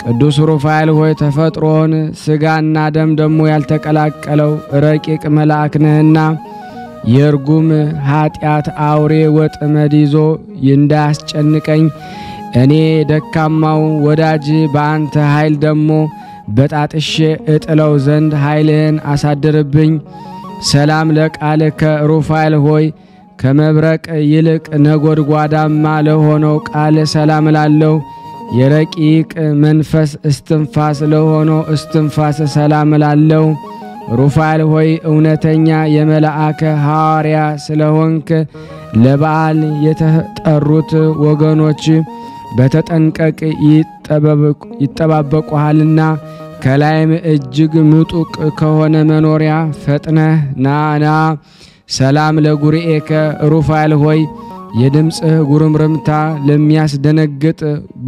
ቅዱስ ሩፋኤል ሆይ ተፈጥሮን ሥጋና ደም ደሞ ያልተቀላቀለው ረቂቅ መልአክ ነህና የርጉም ኃጢአት አውሬ ወጥመድ ይዞ እንዳያስጨንቀኝ እኔ ደካማው ወዳጅ በአንተ ኃይል ደሞ በጣጥሼ እጥለው ዘንድ ኃይልህን አሳድርብኝ። ሰላም ለቃልከ ሩፋኤል ሆይ ከመብረቅ ይልቅ ነጎድጓዳማ ለሆነው ቃል ሰላም ላለው የረቂቅ መንፈስ እስትንፋስ ለሆነው እስትንፋስ ሰላም ላለው ሩፋኤል ሆይ እውነተኛ የመላእከ ሐዋርያ ስለሆንክ ለበዓል የተጠሩት ወገኖች በተጠንቀቅ ይጠባበቁሃልና ከላይም እጅግ ምጡቅ ከሆነ መኖሪያ ፈጥነህ ናና። ሰላም ለጉርኤከ ሩፋኤል ሆይ የድምጽህ ጉርምርምታ ለሚያስደነግጥ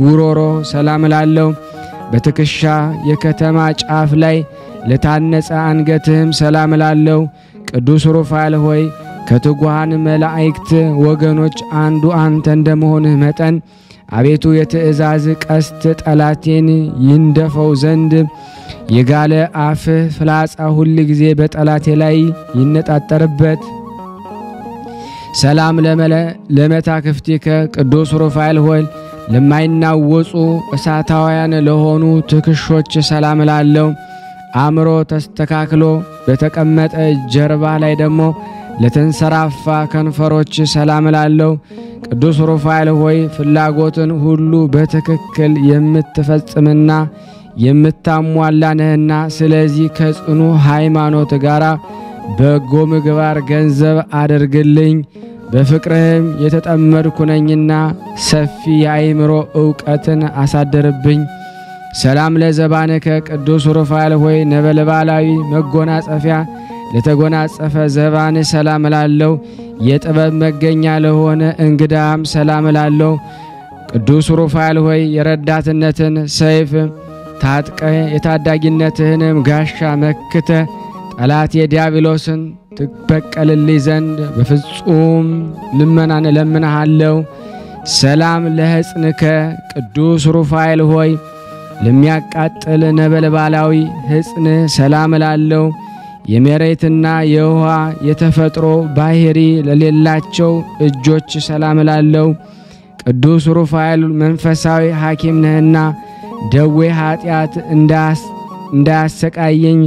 ጉሮሮ ሰላም ላለው በትከሻ የከተማ ጫፍ ላይ ለታነጸ አንገትህም ሰላም ላለው ቅዱስ ሩፋኤል ሆይ ከትጓሃን መላእክት ወገኖች አንዱ አንተ እንደመሆንህ መጠን አቤቱ የትእዛዝ ቀስት ጠላቴን ይንደፈው ዘንድ የጋለ አፍህ ፍላጻ ሁል ጊዜ በጠላቴ ላይ ይነጣጠርበት። ሰላም ለመታክፍቲከ ቅዱስ ሩፋኤል ሆይ ለማይናወጹ እሳታውያን ለሆኑ ትክሾች ሰላም ላለው አእምሮ ተስተካክሎ በተቀመጠ ጀርባ ላይ ደሞ ለተንሰራፋ ከንፈሮች ሰላም ላለው ቅዱስ ሩፋኤል ሆይ ፍላጎትን ሁሉ በትክክል የምትፈጽምና የምታሟላ ነህና ስለዚህ ከጽኑ ሃይማኖት ጋራ በጎ ምግባር ገንዘብ አድርግልኝ። በፍቅርህም የተጠመድኩ ነኝና ሰፊ የአእምሮ ዕውቀትን አሳድርብኝ። ሰላም ለዘባንከ ቅዱስ ሩፋኤል ሆይ ነበልባላዊ መጎናጸፊያ ለተጎናጸፈ ዘባን ሰላም ላለው የጥበብ መገኛ ለሆነ እንግዳም ሰላም ላለው ቅዱስ ሩፋኤል ሆይ የረዳትነትን ሰይፍ ታጥቀ የታዳጊነትህንም ጋሻ መክተ ጠላት የዲያብሎስን ትበቀልልኝ ዘንድ በፍጹም ልመናን ለምንሃለው። ሰላም ለሕፅንከ ቅዱስ ሩፋኤል ሆይ ለሚያቃጥል ነበልባላዊ ሕፅን ሰላም ላለው የመሬትና የውሃ የተፈጥሮ ባህሪ ለሌላቸው እጆች ሰላም ላለው ቅዱስ ሩፋኤል መንፈሳዊ ሐኪም ነህና ደዌ ኃጢአት እንዳያሰቃየኝ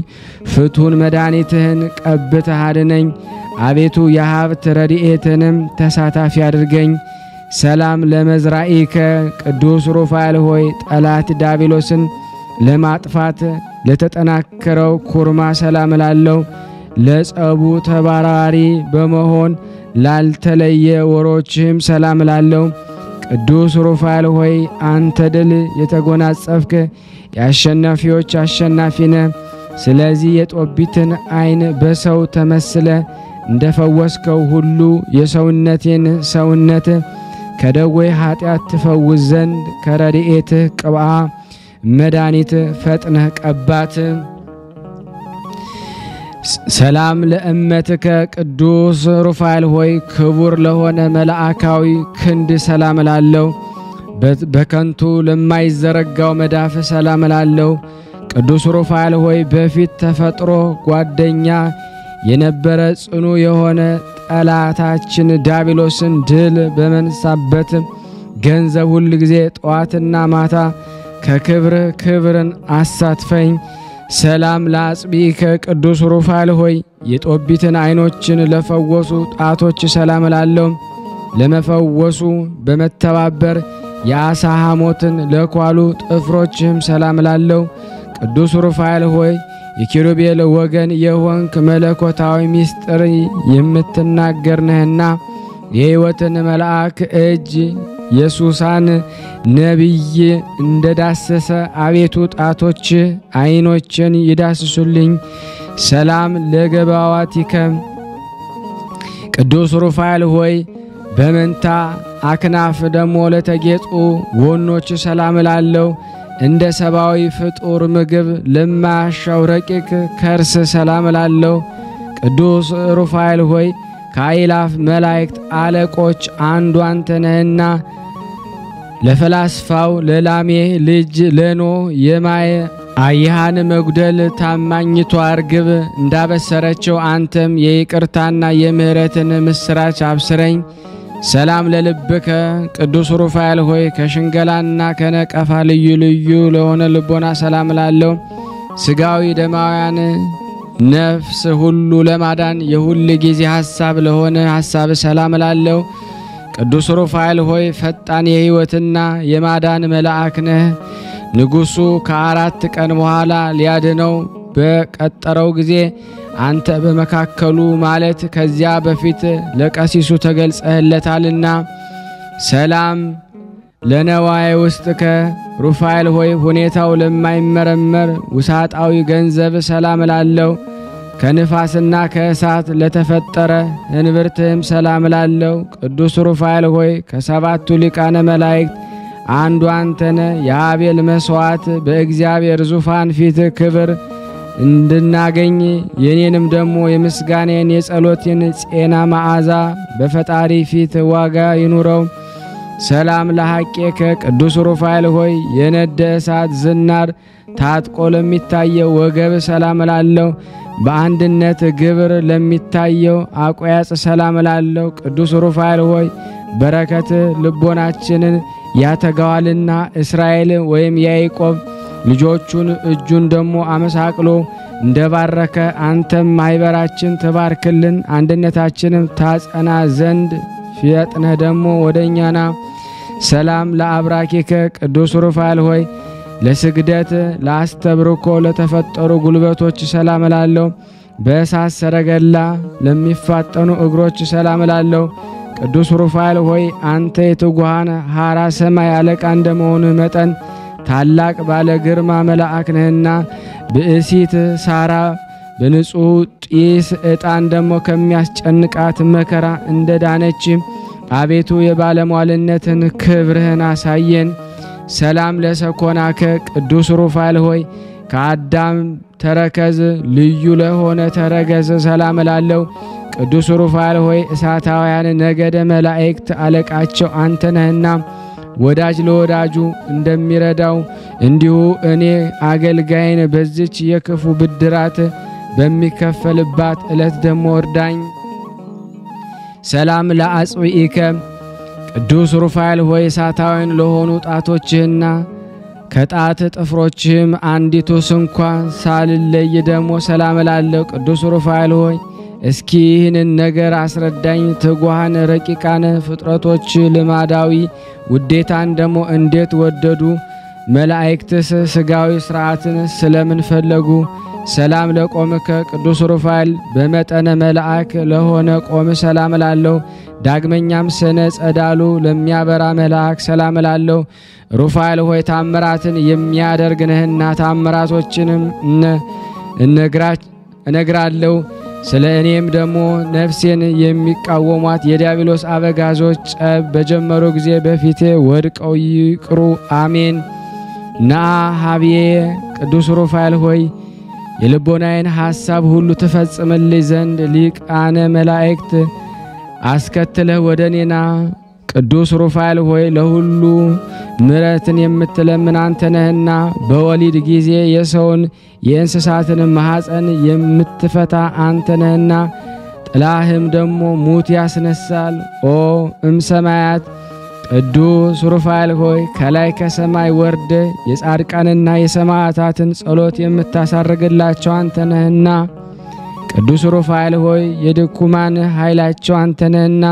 ፍቱን መድኃኒትህን ቀብተህ አድነኝ። አቤቱ የሀብት ረድኤትንም ተሳታፊ አድርገኝ። ሰላም ለመዝራኢከ ቅዱስ ሩፋኤል ሆይ ጠላት ዲያብሎስን ለማጥፋት ለተጠናከረው ኩርማ ሰላም ላለው ለጸቡ ተባራሪ በመሆን ላልተለየ ወሮችህም ሰላም ላለው ቅዱስ ሩፋኤል ሆይ አንተ ድል የተጎናጸፍክ የአሸናፊዎች አሸናፊ ነህ። ስለዚህ የጦቢትን ዓይን በሰው ተመስለ እንደፈወስከው ሁሉ የሰውነቴን ሰውነት ከደዌ ኃጢአት ትፈውስ ዘንድ ከረድኤትህ ቅብአ መድኃኒት ፈጥነህ ቀባት። ሰላም ለእመትከ ቅዱስ ሩፋኤል ሆይ ክቡር ለሆነ መላእካዊ ክንድ ሰላም ላለው በከንቱ ለማይዘረጋው መዳፍ ሰላም ላለው ቅዱስ ሩፋኤል ሆይ በፊት ተፈጥሮ ጓደኛ የነበረ ጽኑ የሆነ ጠላታችን ዲያብሎስን ድል በመንሳበት ገንዘብ ሁል ጊዜ ጠዋትና ማታ ከክብር ክብርን አሳትፈኝ። ሰላም ለአጽቢከ ቅዱስ ሩፋኤል ሆይ የጦቢትን ዓይኖችን ለፈወሱ ጣቶች ሰላም ላለው ለመፈወሱ በመተባበር የአሳ ሐሞትን ለኳሉ ጥፍሮችም ሰላም ላለው ቅዱስ ሩፋኤል ሆይ የኪሩቤል ወገን የሆንክ መለኮታዊ ምስጢር የምትናገር ነህና የሕይወትን መልአክ እጅ የሱሳን ነቢይ እንደዳሰሰ አቤቱ ጣቶች ዓይኖችን ይዳስሱልኝ። ሰላም ለገባዋቲከ ቅዱስ ሩፋኤል ሆይ በመንታ አክናፍ ደሞ ለተጌጡ ጎኖች ሰላም ላለው እንደ ሰባዊ ፍጡር ምግብ ለማሻው ረቂቅ ከርስ ሰላም ላለው ቅዱስ ሩፋኤል ሆይ ከአእላፍ መላእክት አለቆች አንዱ አንተ ነህና ለፈላስፋው ለላሜ ልጅ ለኖ የማየ አያሃን መጉደል ታማኝቷ እርግብ እንዳበሰረችው አንተም የይቅርታና የምህረትን ምስራች አብስረኝ። ሰላም ለልብከ ቅዱስ ሩፋኤል ሆይ ከሽንገላና ከነቀፋ ልዩ ልዩ ለሆነ ልቦና ሰላም ላለው ስጋዊ ደማውያን ነፍስ ሁሉ ለማዳን የሁሉ ጊዜ ሐሳብ ለሆነ ሐሳብ ሰላም ላለው ቅዱስ ሩፋኤል ሆይ ፈጣን የሕይወትና የማዳን መልአክ ነህ። ንጉሱ ከአራት ቀን በኋላ ሊያድነው በቀጠረው ጊዜ አንተ በመካከሉ ማለት ከዚያ በፊት ለቀሲሱ ተገልጸህለታልና ሰላም ለነዋይ ውስጥከ ሩፋኤል ሆይ ሁኔታው ለማይመረመር ውሳጣዊ ገንዘብ ሰላም ላለው ከንፋስና ከእሳት ለተፈጠረ እንብርትህም ሰላም ላለው ቅዱስ ሩፋኤል ሆይ ከሰባቱ ሊቃነ መላእክት አንዱ አንተነ የአቤል መስዋዕት በእግዚአብሔር ዙፋን ፊት ክብር እንድናገኝ የኔንም ደሞ የምስጋናን የጸሎትን ጤና መዓዛ በፈጣሪ ፊት ዋጋ ይኑረው። ሰላም ለሐቄከ ቅዱስ ሩፋኤል ሆይ የነደ እሳት ዝናር ታጥቆ ለሚታየው ወገብ ሰላም ላለው በአንድነት ግብር ለሚታየው አቆያጽ ሰላም ላለው ቅዱስ ሩፋኤል ሆይ በረከት ልቦናችንን ያተጋዋልና እስራኤል ወይም ያዕቆብ ልጆቹን እጁን ደሞ አመሳቅሎ እንደባረከ አንተም ማይበራችን ተባርክልን። አንድነታችንም ታጸና ዘንድ ፍጥነህ ደሞ ወደኛና ሰላም ለአብራኪከ ቅዱስ ሩፋኤል ሆይ ለስግደት ለአስተብርኮ ለተፈጠሩ ጉልበቶች ሰላም ላለው በእሳት ሰረገላ ለሚፋጠኑ እግሮች ሰላም ላለው ቅዱስ ሩፋኤል ሆይ አንተ የትጉሃን ሐራ ሰማይ አለቃ እንደመሆንህ መጠን ታላቅ ባለ ግርማ መልአክ ነህና ብእሲት ሳራ በንጹህ ጢስ ዕጣን ደሞ ከሚያስጨንቃት መከራ እንደዳነች አቤቱ የባለሟልነትን ክብርህን አሳየን። ሰላም ለሰኮናከ ቅዱስ ሩፋኤል ሆይ ከአዳም ተረከዝ ልዩ ለሆነ ተረገዝ ሰላም ላለው ቅዱስ ሩፋኤል ሆይ እሳታውያን ነገደ መላእክት አለቃቸው አንተ ነህና ወዳጅ ለወዳጁ እንደሚረዳው እንዲሁ እኔ አገልጋይን በዚች የክፉ ብድራት በሚከፈልባት ዕለት ደሞ እርዳኝ። ሰላም ለአጽብኢከ ቅዱስ ሩፋኤል ሆይ እሳታውያን ለሆኑ ጣቶችህና ከጣት ጥፍሮችህም አንዲቱ ስንኳ ሳልለይ ደሞ ሰላም ላለው ቅዱስ ሩፋኤል ሆይ እስኪ ይህንን ነገር አስረዳኝ። ትጉሃን ረቂቃን ፍጥረቶች ልማዳዊ ውዴታን ደሞ እንዴት ወደዱ? መላእክትስ ስጋዊ ሥርዓትን ስለምን ፈለጉ? ሰላም ለቆምከ ቅዱስ ሩፋኤል በመጠነ መልአክ ለሆነ ቆም ሰላም ላለው ዳግመኛም ስነ ጸዳሉ ለሚያበራ መልአክ ሰላም ላለው ሩፋኤል ሆይ ታምራትን የሚያደርግ ነህና ታምራቶችንም እነግራለሁ። ስለ እኔም ደሞ ነፍሴን የሚቃወሟት የዲያብሎስ አበጋዞች ጸብ በጀመሩ ጊዜ በፊቴ ወድቀው ይቅሩ። አሜን። ና ሀብዬ ቅዱስ ሩፋኤል ሆይ የልቦናዬን ሐሳብ ሁሉ ትፈጽምልኝ ዘንድ ሊቃነ መላእክት አስከትለህ ወደኔና ቅዱስ ሩፋኤል ሆይ ለሁሉ ምሕረትን የምትለምን አንተ ነህና በወሊድ ጊዜ የሰውን የእንስሳትን ማኅፀን የምትፈታ አንተ ነህና ጥላህም ደሞ ሙት ያስነሳል። ኦ እምሰማያት ቅዱስ ሩፋኤል ሆይ ከላይ ከሰማይ ወርደ የጻድቃንና የሰማዕታትን ጸሎት የምታሳርግላቸው አንተ ነህና ቅዱስ ሩፋኤል ሆይ የድኩማን ኃይላቸው አንተ ነህና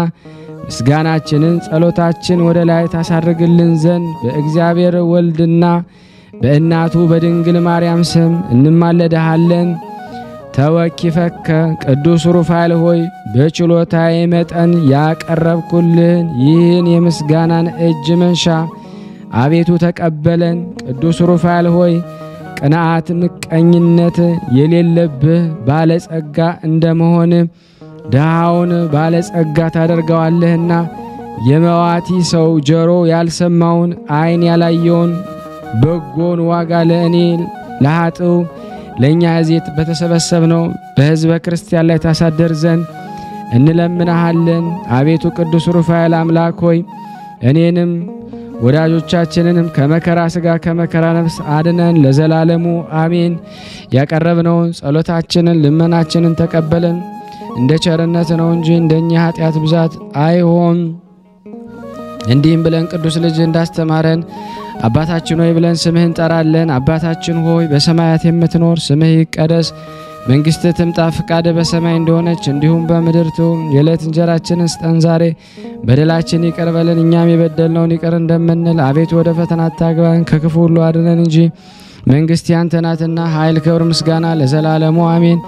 ምስጋናችንን ጸሎታችን ወደ ላይ ታሳርግልን ዘንድ በእግዚአብሔር ወልድና በእናቱ በድንግል ማርያም ስም እንማለዳለን። ተወኪፈከ ቅዱስ ሩፋኤል ሆይ በችሎታዬ መጠን ያቀረብኩልህን ይህን የምስጋናን እጅ መንሻ አቤቱ ተቀበለን። ቅዱስ ሩፋኤል ሆይ ቅንዓት፣ ምቀኝነት የሌለብህ ባለጸጋ እንደመሆን ድሃውን ባለጸጋ ታደርገዋለህና የመዋቲ ሰው ጆሮ ያልሰማውን ዓይን ያላየውን በጎን ዋጋ ለእኔ ለኃጥኡ ለእኛ ሕዝብ በተሰበሰብነው በሕዝበ ክርስቲያን ላይ ታሳደር ዘንድ እንለምንሃለን። አቤቱ ቅዱስ ሩፋኤል አምላክ ሆይ እኔንም ወዳጆቻችንንም ከመከራ ሥጋ ከመከራ ነፍስ አድነን ለዘላለሙ አሜን። ያቀረብነውን ጸሎታችንን ልመናችንን ተቀበለን። እንደ ቸርነት ነው እንጂ እንደኛ ኃጢአት ብዛት አይሆን። እንዲህም ብለን ቅዱስ ልጅ እንዳስተማረን አባታችን ሆይ ብለን ስምህን እንጠራለን። አባታችን ሆይ በሰማያት የምትኖር ስምህ ይቀደስ፣ መንግሥትህ ትምጣ፣ ፈቃድህ በሰማይ እንደሆነች እንዲሁም በምድር ትሁን። የዕለት እንጀራችንን ስጠን ዛሬ፣ በደላችን ይቅር በለን እኛም የበደልነውን ይቅር እንደምንል፣ አቤቱ ወደ ፈተና አታግባን ከክፉ ሁሉ አድነን እንጂ መንግሥት ያንተ ናትና ኃይል፣ ክብር፣ ምስጋና ለዘላለሙ አሜን።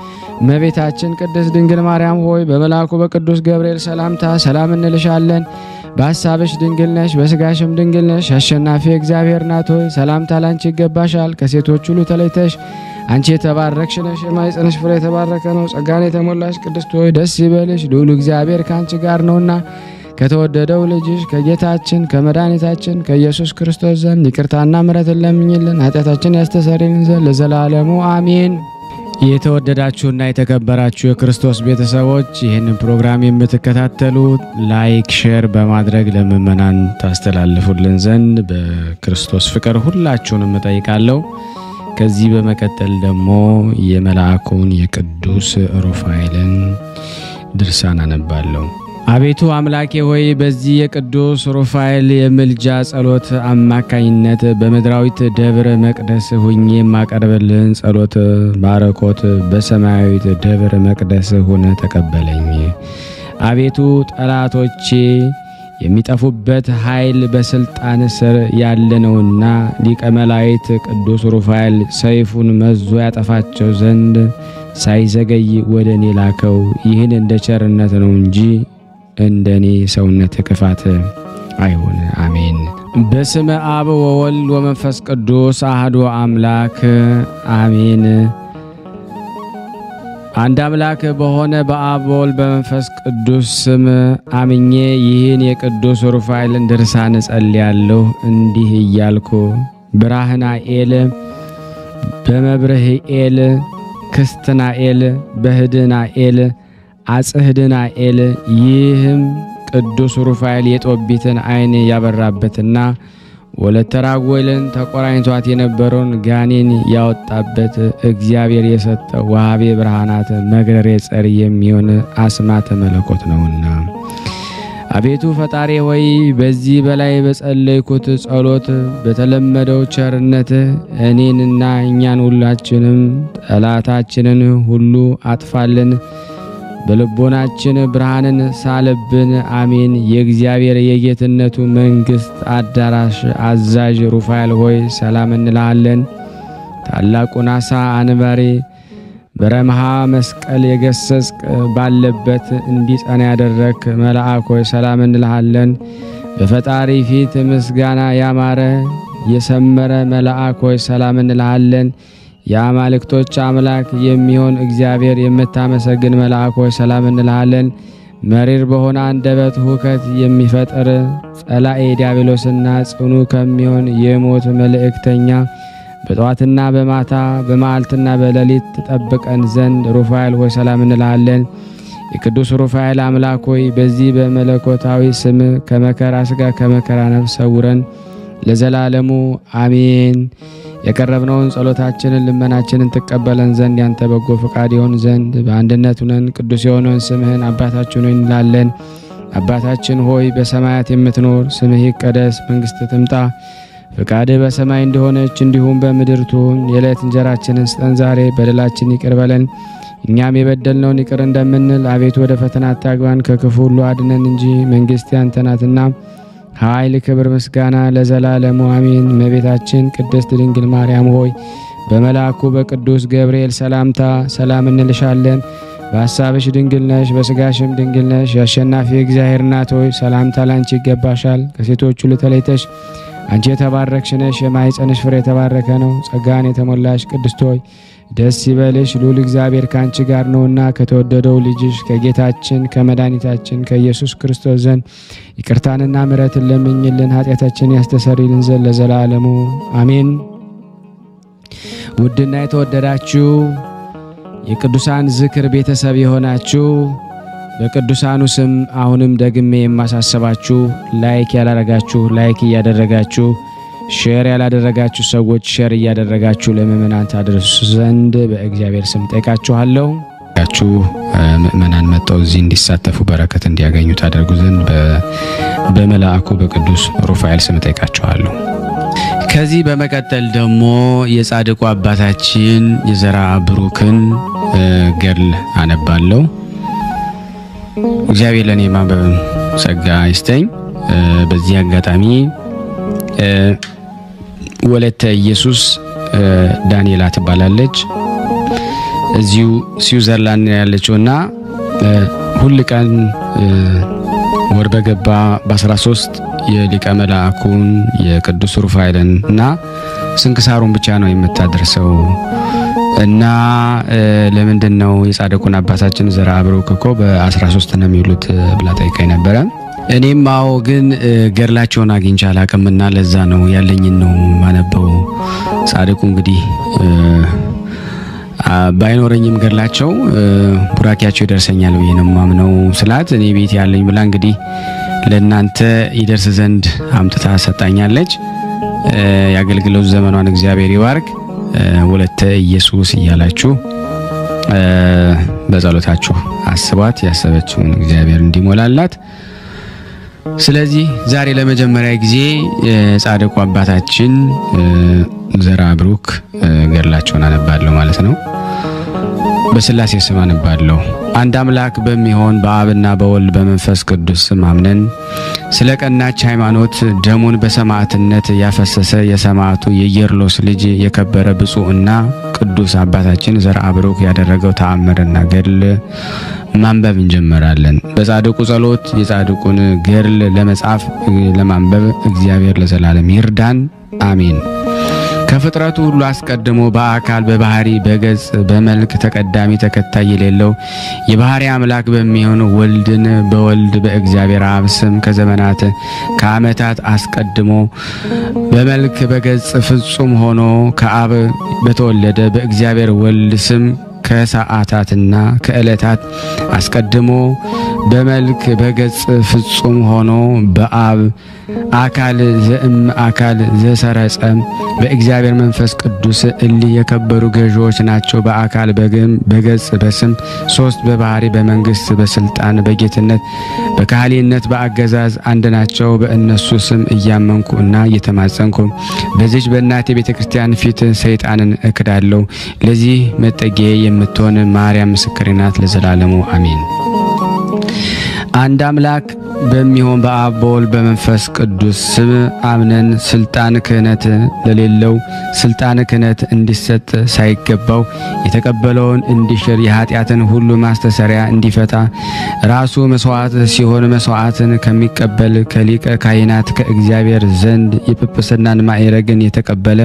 እመቤታችን ቅድስት ድንግል ማርያም ሆይ በመልአኩ በቅዱስ ገብርኤል ሰላምታ ሰላም እንልሻለን። በሐሳብሽ ድንግል ነሽ፣ በሥጋሽም ድንግል ነሽ። አሸናፊ እግዚአብሔር ናት ሆይ ሰላምታ ላንቺ ይገባሻል። ከሴቶች ሁሉ ተለይተሽ አንቺ የተባረክሽ ነሽ፣ የማኅፀንሽ ፍሬ የተባረከ ነው። ጸጋን የተሞላሽ ቅድስት ሆይ ደስ ይበልሽ፣ ልዑል እግዚአብሔር ከአንቺ ጋር ነውና ከተወደደው ልጅሽ ከጌታችን ከመድኃኒታችን ከኢየሱስ ክርስቶስ ዘንድ ይቅርታና ምሕረትን ለምኝልን ኃጢአታችን ያስተሰርይልን ዘንድ ለዘላለሙ አሜን። የተወደዳችሁና የተከበራችሁ የክርስቶስ ቤተሰቦች ይህንን ፕሮግራም የምትከታተሉ ላይክ፣ ሼር በማድረግ ለምእመናን ታስተላልፉልን ዘንድ በክርስቶስ ፍቅር ሁላችሁንም እጠይቃለሁ። ከዚህ በመቀጠል ደግሞ የመልአኩን የቅዱስ ሩፋኤልን ድርሳን አነባለሁ። አቤቱ አምላኬ ሆይ በዚህ የቅዱስ ሩፋኤል የምልጃ ጸሎት አማካኝነት በምድራዊት ደብረ መቅደስ ሁኜ የማቀርብልህን ጸሎት ባረኮት በሰማያዊት ደብረ መቅደስ ሆነ ተቀበለኝ። አቤቱ ጠላቶቼ የሚጠፉበት ኃይል በስልጣን ስር ያለነውና ሊቀ መላእክት ቅዱስ ሩፋኤል ሰይፉን መዞ ያጠፋቸው ዘንድ ሳይዘገይ ወደ እኔ ላከው። ይህን እንደ ቸርነት ነው እንጂ እንደኔ ሰውነት ክፋት አይሆን። አሜን። በስመ አብ ወወልድ ወመንፈስ ቅዱስ አሐዱ አምላክ አሜን። አንድ አምላክ በሆነ በአብ ወልድ በመንፈስ ቅዱስ ስም አምኜ ይህን የቅዱስ ሩፋኤልን ድርሳን ጸልያለሁ። እንዲህ እያልኩ ብርሃናኤል በመብርህኤል ክስትናኤል በህድናኤል አጽህድናኤል ይህም ቅዱስ ሩፋኤል የጦቢትን ዓይን ያበራበትና ወለተ ራጉኤልን ተቆራኝቷት የነበረውን ጋኔን ያወጣበት እግዚአብሔር የሰጠው ወሃቤ ብርሃናት መግረሬ ጸር የሚሆን አስማተ መለኮት ነውና አቤቱ ፈጣሪ ሆይ በዚህ በላይ በጸለይኩት ጸሎት በተለመደው ቸርነት እኔንና እኛን ሁላችንም ጠላታችንን ሁሉ አጥፋልን፣ በልቦናችን ብርሃንን ሳለብን። አሜን። የእግዚአብሔር የጌትነቱ መንግሥት አዳራሽ አዛዥ ሩፋኤል ሆይ ሰላም እንልሃለን። ታላቁን ዓሣ አንባሪ በረምሃ መስቀል የገሰጽክ ባለበት እንዲጸና ያደረክ መልአክ ሆይ ሰላም እንልሃለን። በፈጣሪ ፊት ምስጋና ያማረ የሰመረ መልአክ ሆይ ሰላም እንልሃለን። የአማልክቶች አምላክ የሚሆን እግዚአብሔር የምታመሰግን መልአክ ሆይ ሰላም እንልሃለን። መሪር በሆነ አንደበት ሁከት የሚፈጥር ጸላኤ ዲያብሎስና ጽኑ ከሚሆን የሞት መልእክተኛ በጠዋትና በማታ በመዓልትና በሌሊት ተጠብቀን ዘንድ ሩፋኤል ሆይ ሰላም እንልሃለን። የቅዱስ ሩፋኤል አምላክ ሆይ በዚህ በመለኮታዊ ስም ከመከራ ሥጋ ከመከራ ነፍስ ሰውረን ለዘላለሙ አሜን። የቀረብነውን ጸሎታችንን ልመናችንን ተቀበለን ዘንድ ያንተ በጎ ፈቃድ ይሆን ዘንድ በአንድነት ሆነን ቅዱስ የሆነውን ስምህን አባታችን ሆይ እንላለን። አባታችን ሆይ በሰማያት የምትኖር ስምህ ይቀደስ፣ መንግሥትህ ትምጣ፣ ፈቃድህ በሰማይ እንደሆነች እንዲሁም በምድር ትሁን። የዕለት እንጀራችንን ስጠን ዛሬ፣ በደላችን ይቅር በለን እኛም የበደልነውን ይቅር እንደምንል፣ አቤቱ ወደ ፈተና አታግባን ከክፉ ሁሉ አድነን እንጂ መንግሥት ያንተ ናትና ኃይል፣ ክብር፣ ምስጋና ለዘላለሙ አሜን። እመቤታችን ቅድስት ድንግል ማርያም ሆይ በመልአኩ በቅዱስ ገብርኤል ሰላምታ ሰላም እንልሻለን። በሐሳብሽ ድንግል ነሽ፣ በሥጋሽም ድንግል ነሽ። የአሸናፊ እግዚአብሔር እናት ሆይ ሰላምታ ላንቺ ይገባሻል። ከሴቶች ሁሉ ተለይተሽ አንቺ የተባረክሽ ነሽ፣ የማኅፀንሽ ፍሬ የተባረከ ነው። ጸጋን የተሞላሽ ቅድስት ሆይ ደስ ይበልሽ፣ ልዑል እግዚአብሔር ካንቺ ጋር ነውና ከተወደደው ልጅሽ ከጌታችን ከመድኃኒታችን ከኢየሱስ ክርስቶስ ዘንድ ይቅርታንና ምሕረትን ለምኝልን ኃጢአታችንን ያስተሰርይልን ዘንድ ለዘላለሙ አሜን። ውድና የተወደዳችሁ የቅዱሳን ዝክር ቤተሰብ የሆናችሁ በቅዱሳኑ ስም አሁንም ደግሜ የማሳሰባችሁ ላይክ ያላደረጋችሁ ላይክ እያደረጋችሁ ሼር ያላደረጋችሁ ሰዎች ሼር እያደረጋችሁ ለምእመናን ታደርሱ ዘንድ በእግዚአብሔር ስም ጠይቃችኋለሁ። ምእመናን መጥተው እዚህ እንዲሳተፉ በረከት እንዲያገኙ ታደርጉ ዘንድ በመልአኩ በቅዱስ ሩፋኤል ስም ጠይቃችኋለሁ። ከዚህ በመቀጠል ደግሞ የጻድቁ አባታችን የዘራ ብሩክን ገድል አነባለሁ። እግዚአብሔር ለኔ ማንበብ ጸጋ ይስጠኝ። በዚህ አጋጣሚ ወለተ ኢየሱስ ዳንኤላ ትባላለች። እዚሁ ስዊዘርላንድ ያለችውና ሁሉ ቀን ወር በገባ በ13 የሊቀ መላእክቱን የቅዱስ ሩፋኤልን እና ስንክሳሩን ብቻ ነው የምታደርሰው። እና ለምንድነው የጻድቁን አባታችን ዘራ ብሩክ እኮ በ13 ነው የሚሉት ብላ ጠይቀኝ ነበር። እኔም አዎ ግን ገድላቸውን አግኝቼ አላቅምና ለዛ ነው ያለኝን ነው ማነበው። ጻድቁ እንግዲህ ባይኖረኝም ገድላቸው ቡራኪያቸው ይደርሰኛል ብዬ ነው ማምነው ስላት እኔ ቤት ያለኝ ብላ እንግዲህ ለናንተ ይደርስ ዘንድ አምጥታ ሰጣኛለች። ያገልግሎት ዘመኗን እግዚአብሔር ይባርክ። ወለተ ኢየሱስ እያላችሁ በጸሎታችሁ አስቧት፣ ያሰበችውን እግዚአብሔር እንዲሞላላት። ስለዚህ ዛሬ ለመጀመሪያ ጊዜ ጻድቁ አባታችን ዘራ ብሩክ ገድላቸውን አነባለሁ ማለት ነው። በስላሴ ስም አነባለሁ። አንድ አምላክ በሚሆን በአብና በወልድ በመንፈስ ቅዱስ ስም አምነን ስለ ቀናች ሃይማኖት ደሙን በሰማዕትነት ያፈሰሰ የሰማዕቱ የኢየርሎስ ልጅ የከበረ ብፁዕና ቅዱስ አባታችን ዘራ ብሩክ ያደረገው ተአምርና ገድል ማንበብ እንጀምራለን። በጻድቁ ጸሎት የጻድቁን ገድል ለመጻፍ ለማንበብ እግዚአብሔር ለዘላለም ይርዳን፣ አሜን። ከፍጥረቱ ሁሉ አስቀድሞ በአካል በባህሪ በገጽ በመልክ ተቀዳሚ ተከታይ የሌለው የባህሪ አምላክ በሚሆን ወልድን በወልድ በእግዚአብሔር አብ ስም ከዘመናት ከዓመታት አስቀድሞ በመልክ በገጽ ፍጹም ሆኖ ከአብ በተወለደ በእግዚአብሔር ወልድ ስም ከሰዓታትና ከዕለታት አስቀድሞ በመልክ በገጽ ፍጹም ሆኖ በአብ አካል ዘእም አካል ዘሰረጸ በእግዚአብሔር መንፈስ ቅዱስ እሊ የከበሩ ገዢዎች ናቸው። በአካል በገጽ በስም ሶስት በባህሪ በመንግስት በስልጣን በጌትነት በካህሊነት በአገዛዝ አንድ ናቸው። በእነሱ ስም እያመንኩና እየተማጸንኩ በዚች በእናቴ ቤተክርስቲያን ፊት ሰይጣንን እክዳለሁ። ለዚህ መጠጊያ የምትሆን ማርያም ምስክሬ ናት ለዘላለሙ አሜን። አንድ አምላክ በሚሆን በአብ በወልድ በመንፈስ ቅዱስ ስም አምነን ስልጣን ክህነት ለሌለው ስልጣን ክህነት እንዲሰጥ ሳይገባው የተቀበለውን እንዲሽር የኃጢአትን ሁሉ ማስተሰሪያ እንዲፈታ ራሱ መስዋዕት ሲሆን መስዋዕትን ከሚቀበል ከሊቀ ካህናት ከእግዚአብሔር ዘንድ የጵጵስናን ማዕረግን የተቀበለ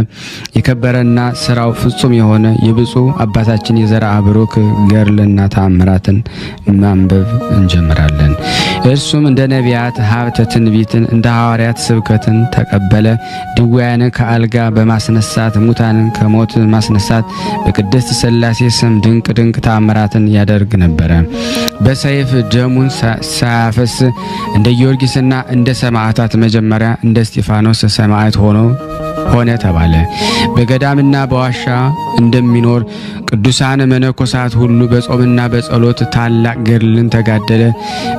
የከበረና ስራው ፍጹም የሆነ የብፁዕ አባታችን የዘራ ብሩክ ገድልና ተአምራትን ማንበብ እንጀምራለን። እርሱም እንደ ነቢያት ሀብተ ትንቢትን እንደ ሐዋርያት ስብከትን ተቀበለ። ድውያንን ከአልጋ በማስነሳት ሙታንን ከሞት ማስነሳት በቅድስት ሥላሴ ስም ድንቅ ድንቅ ተአምራትን ያደርግ ነበረ። በሰይፍ ደሙን ሳያፈስ እንደ ጊዮርጊስና እንደ ሰማዕታት መጀመሪያ እንደ እስጢፋኖስ ሰማዕት ሆነ ተባለ። በገዳምና በዋሻ እንደሚኖር ቅዱሳን መነኮሳት ሁሉ በጾምና በጸሎት ታላቅ ገድልን ተጋደለ።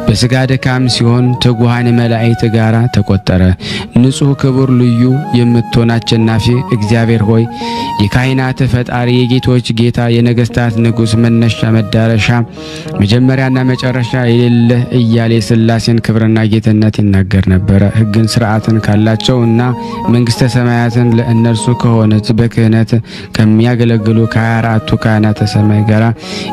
በስጋ ድካም ሲሆን ትጉሃን መላእክት ጋራ ተቆጠረ። ንጹሕ ክቡር ልዩ የምትሆን አሸናፊ እግዚአብሔር ሆይ የካህናት ፈጣሪ የጌቶች ጌታ የነገስታት ንጉስ መነሻ መዳረሻ መጀመሪያና መጨረሻ የሌለ እያለ ሥላሴን ክብርና ጌትነት ይናገር ነበር። ሕግን ሥርዓትን ካላቸውና መንግስተ ሰማያትን ለእነርሱ ከሆነች በክህነት ከሚያገለግሉ ከ24ቱ ካህናተ ሰማይ ጋራ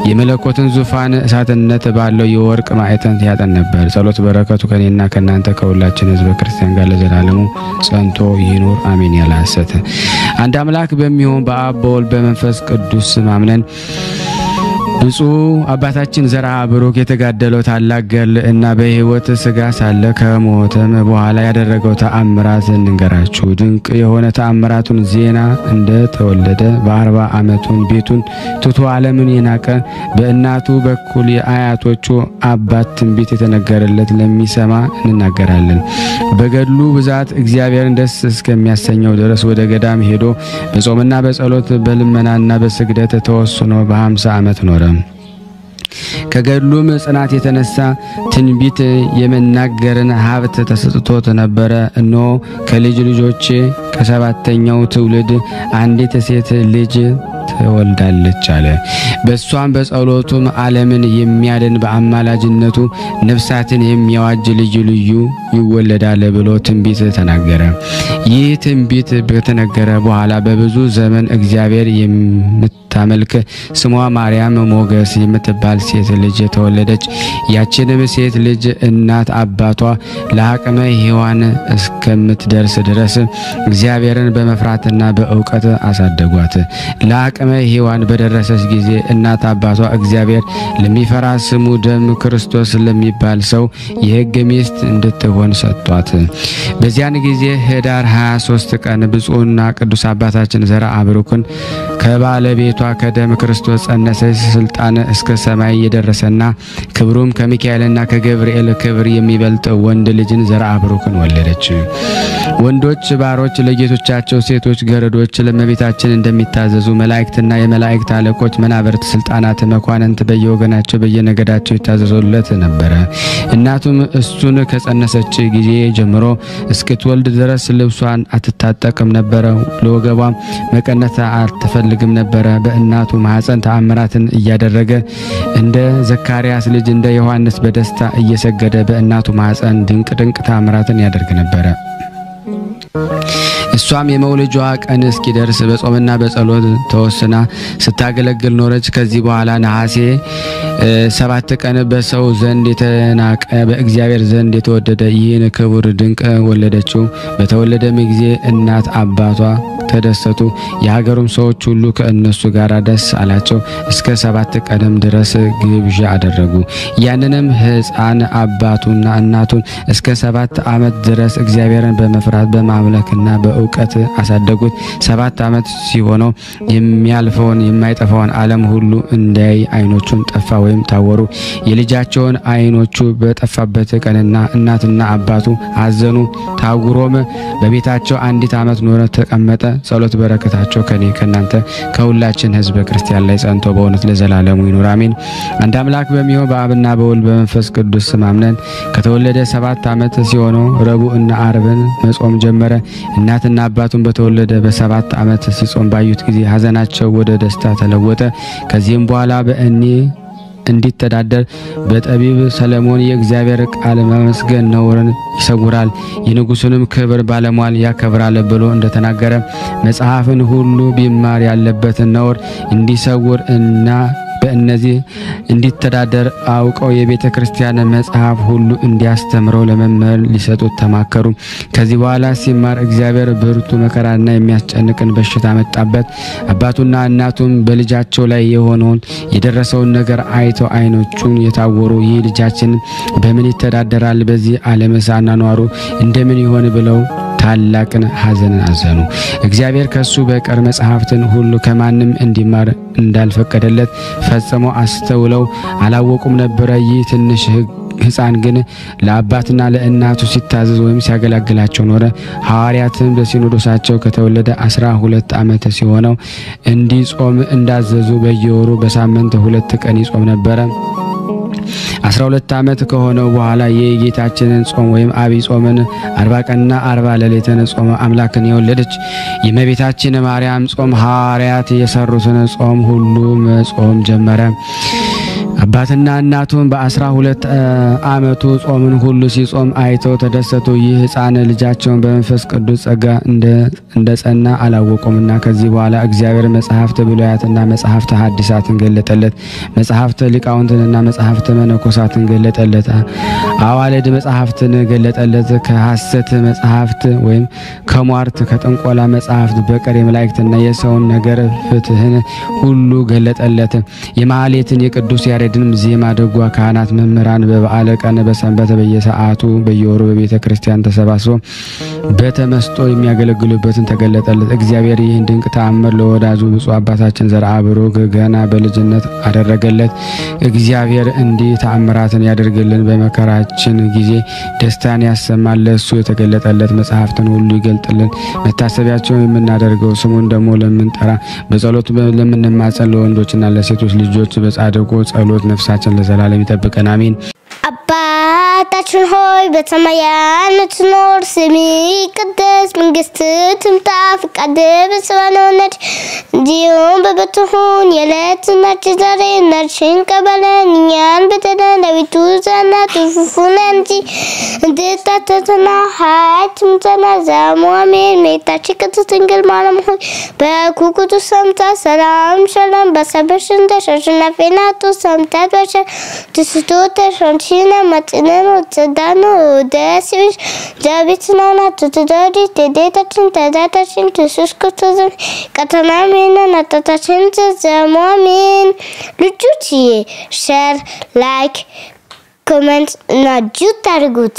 የመለኮትን ዙፋን እሳትነት ባለው የወርቅ ማዕተን ያጠን ነበር። ጸሎት በረከቱ ከኔና ከናንተ ከሁላችን ሕዝበ ክርስቲያን ጋር ለዘላለሙ ጸንቶ ይኑር አሜን። ያለ ሐሰት አንድ አምላክ በሚሆን በአብ በወልድ በመንፈስ ቅዱስ አምነን ብፁዕ አባታችን ዘርዓ ብሩክ የተጋደለው ታላቅ ገድል እና በሕይወት ስጋ ሳለ ከሞተም በኋላ ያደረገው ተአምራት እንንገራችሁ። ድንቅ የሆነ ተአምራቱን ዜና እንደተወለደ በ40 ዓመቱን ቤቱን ትቶ ዓለምን የናቀ በእናቱ በኩል የአያቶቹ አባት ትንቢት የተነገረለት ለሚሰማ እንናገራለን። በገድሉ ብዛት እግዚአብሔርን ደስ እስከሚያሰኘው ድረስ ወደ ገዳም ሄዶ በጾምና በጸሎት በልመናና በስግደት ተወስኖ በ50 ዓመት ኖረ። ከገድሉም ጽናት የተነሳ ትንቢት የመናገርን ሀብት ተሰጥቶት ነበር። እነሆ ከልጅ ልጆቼ ከሰባተኛው ትውልድ አንዲት ሴት ልጅ ትወልዳለች አለ። በሷም በጸሎቱም ዓለምን የሚያድን በአማላጅነቱ ነፍሳትን የሚያዋጅ ልጅ ልዩ ይወለዳል ብሎ ትንቢት ተናገረ። ይህ ትንቢት በተነገረ በኋላ በብዙ ዘመን እግዚአብሔር የምታመልክ ስሟ ማርያም ሞገስ የምትባል ሴት ልጅ ተወለደች። ያችንም ሴት ልጅ እናት አባቷ ለአቅመ ሔዋን እስከምትደርስ ድረስ እግዚአብሔርን በመፍራትና በእውቀት አሳደጓት። ለአቅመ ሔዋን በደረሰች ጊዜ እናት አባቷ እግዚአብሔር ለሚፈራ ስሙ ደም ክርስቶስ ለሚባል ሰው የሕግ ሚስት እንድትሆን ሰጧት። በዚያን ጊዜ ህዳር 23 ቀን ብፁዕና ቅዱስ አባታችን ዘርዓ ብሩክን ከባለቤቷ ከደም ክርስቶስ ጸነሰች። ስልጣን እስከ ሰማይ የደረሰና ክብሩም ከሚካኤልና ከገብርኤል ክብር የሚበልጥ ወንድ ልጅን ዘርዓ ብሩክን ወለደች። ወንዶች ባሮች ለጌቶቻቸው፣ ሴቶች ገረዶች ለእመቤታችን እንደሚታዘዙ መላእክትና የመላእክት አለቆች መናብርት፣ ስልጣናት፣ መኳንንት በየወገናቸው በየነገዳቸው ይታዘዙለት ነበር። እናቱም እሱን ከጸነሰች ጊዜ ጀምሮ እስክትወልድ ድረስ ልብሷን አትታጠቅም ነበር። ለወገቧም መቀነት አትፈልግም ነበር። በእናቱ ማህፀን ተአምራትን እያደረገ እንደ ዘካርያስ ልጅ እንደ ዮሐንስ በደስታ እየሰገደ በእናቱ ማህፀን ድንቅ ተአምራትን ያደርግ ነበር። እሷም የመውለጃዋ ቀን እስኪደርስ በጾምና በጸሎት ተወስና ስታገለግል ኖረች። ከዚህ በኋላ ነሐሴ 7 ቀን በሰው ዘንድ የተናቀ በእግዚአብሔር ዘንድ የተወደደ ይህን ክቡር ድንቅ ወለደችው። በተወለደም ጊዜ እናት አባቷ ተደሰቱ። የሀገሩም ሰዎች ሁሉ ከእነሱ ጋር ደስ አላቸው። እስከ 7 ቀንም ድረስ ግብዣ አደረጉ። ያንንም ሕፃን አባቱና እናቱን እስከ 7 ዓመት ድረስ እግዚአብሔርን በመፍራት በማምለክና በእውቀት አሳደጉት። 7 ዓመት ሲሆነው የሚያልፈውን የማይጠፋውን ዓለም ሁሉ እንዳይ ዓይኖቹን ጠፋ ወይም ታወሩ። የልጃቸውን ዓይኖቹ በጠፋበት ቀንና እናትና አባቱ አዘኑ። ታውሮም በቤታቸው 1 ዓመት ኖረ ተቀመጠ። ጸሎት በረከታቸው ከኔ ከናንተ ከሁላችን ሕዝበ ክርስቲያን ላይ ጸንቶ በእውነት ለዘላለሙ ይኑር አሜን። አንድ አምላክ በሚሆን በአብና በወልድ በመንፈስ ቅዱስ ስም አምነን ከተወለደ 7 ዓመት ሲሆነው ረቡዕና ዓርብን መጾም ጀመረ። እናትና አባቱን በተወለደ በ7 ዓመት ሲጾም ባዩት ጊዜ ሐዘናቸው ወደ ደስታ ተለወጠ። ከዚህም በኋላ በእኔ እንዲተዳደር በጠቢብ ሰለሞን የእግዚአብሔር ቃል ማመስገን ነውርን ይሰውራል የንጉሱንም ክብር ባለሟል ያከብራል ብሎ እንደተናገረ መጽሐፍን ሁሉ ቢማር ያለበትን ነውር እንዲሰውር እና በእነዚህ እንዲተዳደር አውቀው የቤተ ክርስቲያን መጽሐፍ ሁሉ እንዲያስተምረው ለመምህር ሊሰጡት ተማከሩ። ከዚህ በኋላ ሲማር እግዚአብሔር ብርቱ መከራና የሚያስጨንቅን በሽታ መጣበት። አባቱና እናቱም በልጃቸው ላይ የሆነውን የደረሰውን ነገር አይተው ዓይኖቹን የታወሩ ይህ ልጃችን በምን ይተዳደራል? በዚህ ዓለምስ አኗኗሩ እንደምን ይሆን ብለው ታላቅን ሐዘንን አዘኑ። እግዚአብሔር ከሱ በቀር መጽሐፍትን ሁሉ ከማንም እንዲማር እንዳልፈቀደለት ፈጽሞ አስተውለው አላወቁም ነበር። ይህ ትንሽ ሕፃን ግን ለአባትና ለእናቱ ሲታዘዝ ወይም ሲያገለግላቸው ኖረ። ሐዋርያትም በሲኖዶሳቸው ከተወለደ 12 ዓመት ሲሆነው እንዲጾም እንዳዘዙ በየወሩ በሳምንት 2 ቀን ይጾም ነበር። 12 ዓመት ከሆነው በኋላ የጌታችንን ጾም ወይም አብይ ጾምን 40 ቀንና 40 ሌሊትን ጾም አምላክን የወለደች የእመቤታችን ማርያም ጾም ሐዋርያት የሰሩትን ጾም ሁሉ መጾም ጀመረ። አባትና እናቱን በ12 ዓመቱ ጾምን ሁሉ ሲጾም አይተው ተደሰቱ። ይህ ሕፃን ልጃቸውን በመንፈስ ቅዱስ ጸጋ እንደጸና አላወቁምና ከዚህ በኋላ እግዚአብሔር መጻሕፍተ ብሉያትና መጻሕፍተ ሐዲሳትን ገለጠለት። መጻሕፍተ ሊቃውንትንና መጻሕፍተ መነኮሳትን ገለጠለት። አዋልድ መጻሕፍትን ገለጠለት። ከሐሰት መጻሕፍት ወይም ከሟርት ከጥንቆላ መጻሕፍት በቀር የመላእክትና የሰውን ነገር ፍትህን ሁሉ ገለጠለት። የማህሌትን የቅዱስ ያሬድንም ዜማ ደጓ ካህናት መምህራን በበዓለ ቀን በሰንበት በየሰዓቱ በየወሩ በቤተ ክርስቲያን ተሰባስበው በተመስጦ የሚያገለግሉበትን ተገለጠለት። እግዚአብሔር ይህን ድንቅ ተአምር ለወዳጁ ብፁዕ አባታችን ዘርአ ብሩክ ገና በልጅነት አደረገለት። እግዚአብሔር እንዲህ ተአምራትን ያደርግልን፣ በመከራችን ጊዜ ደስታን ያሰማል። ለእሱ የተገለጠለት መጽሐፍትን ሁሉ ይገልጥልን። መታሰቢያቸውን የምናደርገው ስሙን ደግሞ ለምንጠራ በጸሎት ለምንማጸን ለወንዶችና ለሴቶች ልጆች በጻድቁ ጸሎት ነፍሳችን ለዘላለም ይጠብቀን አሜን። አባታችን ሆይ በሰማያት የምትኖር ስምህ ይቀደስ፣ መንግስትህ ትምጣ፣ ፈቃድህ በሰማይ እንደሆነች እንዲሁም በምድር ትሁን። የዕለት እንጀራችንን ዛሬ ስጠን በደለን እኛን በደለን አቤቱና አትግፋን እንጂ እንድታተትና ኃይል ምስጋና ዘላለሙ እመቤታችን ቅድስት ድንግል ማርያም ሆይ በኩኩ ሰምታ ሰላም ሰላም በሰበሽን ተሸሽናፊ ናቱ ሰምታት በሸ ትስቶ ተሸንሽና ማጥነን ወጥዳኑ ደስሽ ጃቢትናና ተተዳዲ ተደታችን ተዳታችን ኢየሱስ ክርስቶስ ከተናሜና ናታታችን ዘማሜን ልጆች ሼር ላይክ ኮሜንት እና ጁት አድርጉት።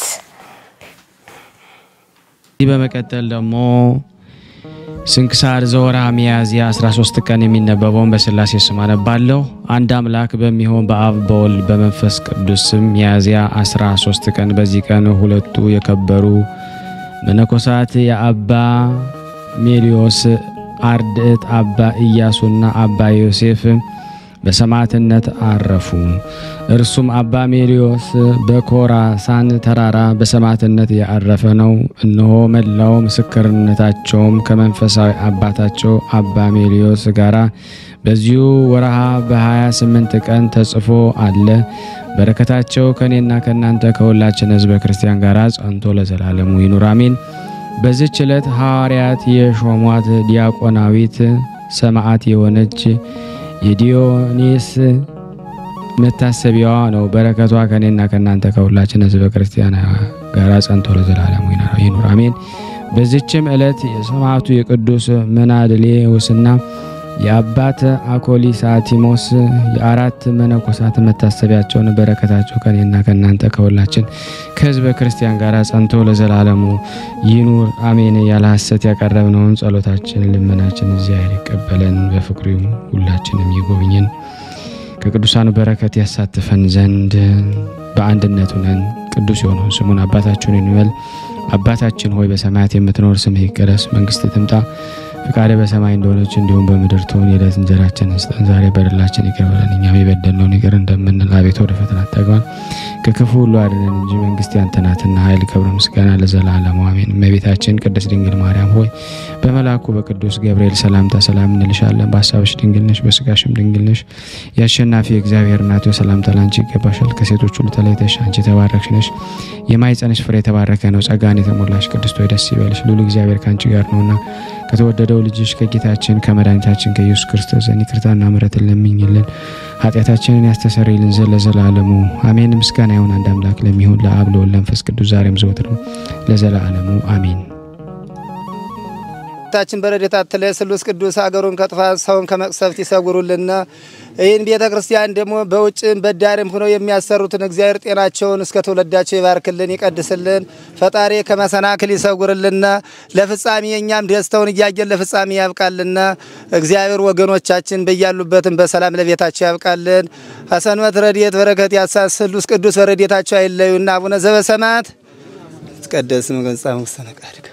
በመቀጠል ደግሞ ስንክሳር ዘወርኀ ሚያዝያ 13 ቀን የሚነበበውን በስላሴ ስም አነባለሁ። አንድ አምላክ በሚሆን በአብ በወልድ በመንፈስ ቅዱስ ስም ሚያዝያ 13 ቀን በዚህ ቀን ሁለቱ የከበሩ መነኮሳት የአባ ሜልዮስ አርድእት አባ ኢያሱና አባ ዮሴፍ በሰማዕትነት አረፉ። እርሱም አባ ሜልዮስ በኮራሳን ተራራ በሰማዕትነት ያረፈ ነው። እነሆ መላው ምስክርነታቸውም ከመንፈሳዊ አባታቸው አባ ሜልዮስ ጋራ በዚሁ ወርሃ በ28 ቀን ተጽፎ አለ። በረከታቸው ከኔና ከናንተ ከሁላችን ሕዝበ ክርስቲያን ጋራ ጸንቶ ለዘላለሙ ይኑር አሜን። በዚህች ዕለት ሐዋርያት የሾሟት ዲያቆናዊት ሰማዕት የሆነች የዲዮኒስ መታሰቢያዋ ነው። በረከቷ ከኔና ከናንተ ከሁላችን ሕዝበ ክርስቲያን ጋራ ጸንቶ ለዘላለሙ ይኑር አሜን። በዚህችም ዕለት የሰማዕቱ የቅዱስ መናድሌዎስና የአባት አኮሊሳቲሞስ የአራት መነኮሳት መታሰቢያቸውን በረከታቸው ከኔና ከናንተ ከሁላችን ከሕዝበ ክርስቲያን ጋራ ጸንቶ ለዘላለሙ ይኑር አሜን። ያለ ሐሰት ያቀረብነውን ጸሎታችን ልመናችን እግዚአብሔር ይቀበለን፣ በፍቅሩ ሁላችንም ይጎብኘን፣ ከቅዱሳኑ በረከት ያሳትፈን ዘንድ በአንድነት ሆነን ቅዱስ የሆነውን ስሙን አባታችንን እንበል። አባታችን ሆይ በሰማያት የምትኖር ስምህ ይቀደስ፣ መንግስትህ ትምጣ፣ ፈቃድህ በሰማይ እንደሆነች እንዲሁም በምድር ትሁን። የዕለት እንጀራችንን ስጠን ዛሬ፣ በደላችንን ይቅር በለን እኛም የበደልነውን ይቅር እንደምንል፣ አቤቱ ወደ ፈተና አታግባን ከክፉ ሁሉ አድነን እንጂ መንግስት ያንተ ናትና ኃይል፣ ክብር፣ ምስጋና ለዘላለሙ አሜን። እመቤታችን ቅድስት ድንግል ማርያም ሆይ በመልአኩ በቅዱስ ገብርኤል ሰላምታ ሰላም እንልሻለን። በሐሳብሽ ድንግል ነሽ፣ በሥጋሽም ድንግል ነሽ። የአሸናፊ እግዚአብሔር እናት ሆይ ሰላምታ ላንቺ ይገባሻል። ከሴቶች ሁሉ ተለይተሽ አንቺ የተባረክሽ ነሽ፣ የማኅፀንሽ ፍሬ የተባረከ ነው። ጸጋን የተሞላሽ ቅድስት ሆይ ደስ ይበልሽ፣ ልዑል እግዚአብሔር ካንቺ ጋር ነውና ከተወደደው ልጅሽ ከጌታችን ከመድኃኒታችን ከኢየሱስ ክርስቶስ ዘንድ ይቅርታና ምሕረትን ለምኝልን ኃጢአታችንን ያስተሰርይልን ዘንድ ለዘላለሙ አሜን። ምስጋና ይሁን አንድ አምላክ ለሚሆን ለአብ ለወልድ ለመንፈስ ቅዱስ ዛሬም ዘወትርም ለዘላለሙ አሜን። ታችን በረድኤታት ለስሉስ ቅዱስ አገሩን ከጥፋት ሰውን ከመቅሰፍት ይሰጉሩልና ይህን ቤተክርስቲያን ደግሞ በውጭም በዳርም ሆነው የሚያሰሩትን እግዚአብሔር ጤናቸውን እስከ ተወለዳቸው ይባርክልን ይቀድስልን። ፈጣሪ ከመሰናክል ይሰጉርልና ለፍጻሜ እኛም ደስታውን እያየን ለፍጻሜ ያብቃልና እግዚአብሔር ወገኖቻችን በያሉበትም በሰላም ለቤታቸው ያብቃልን። ሐሰንበት ረድኤት በረከት ያሳስ ስሉስ ቅዱስ በረድኤታቸው አይለዩና አቡነ ዘበሰማያት ተቀደስ መገንጻም ወሰነቃድከ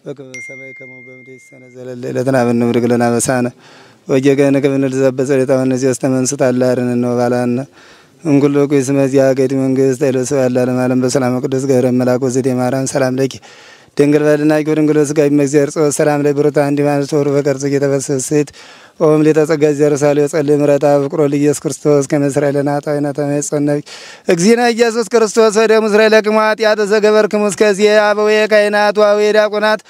በከመ ሰማይ ከመ በምድር ይሰነዘለ ለለተና በንብርግ ለና በሳነ ወጀገነ ከብንል ዘበሰ ለታመነዚ ያስተመንስት አላርን ነው ባላና እንጉሎ ኩይስ መዚያ ገዲ መንግስት አይለሰ ያላለ ማለም በሰላም ቅዱስ ገብረ መልአክ ወዘዴ ማርያም ሰላም ለኪ ድንግል በልና ይጎድንግሎ ስጋይ መግዚአብሔር ጾ ሰላም ላይ ብሩታ እንዲ ማለት ወሩ በቀርጽ የተፈሰሰት ኦም ለተጸጋ ዘርሳለ ጸልይ ምረታ ፍቅሮ ለኢየሱስ ክርስቶስ ከመስራኤልና ታይና ተመጽነብ እግዚእነ ኢየሱስ ክርስቶስ ወደ እስራኤል ለቅማት ያተዘገበርክሙ እስከዚህ አበው የካይናት ዋው የዲያቆናት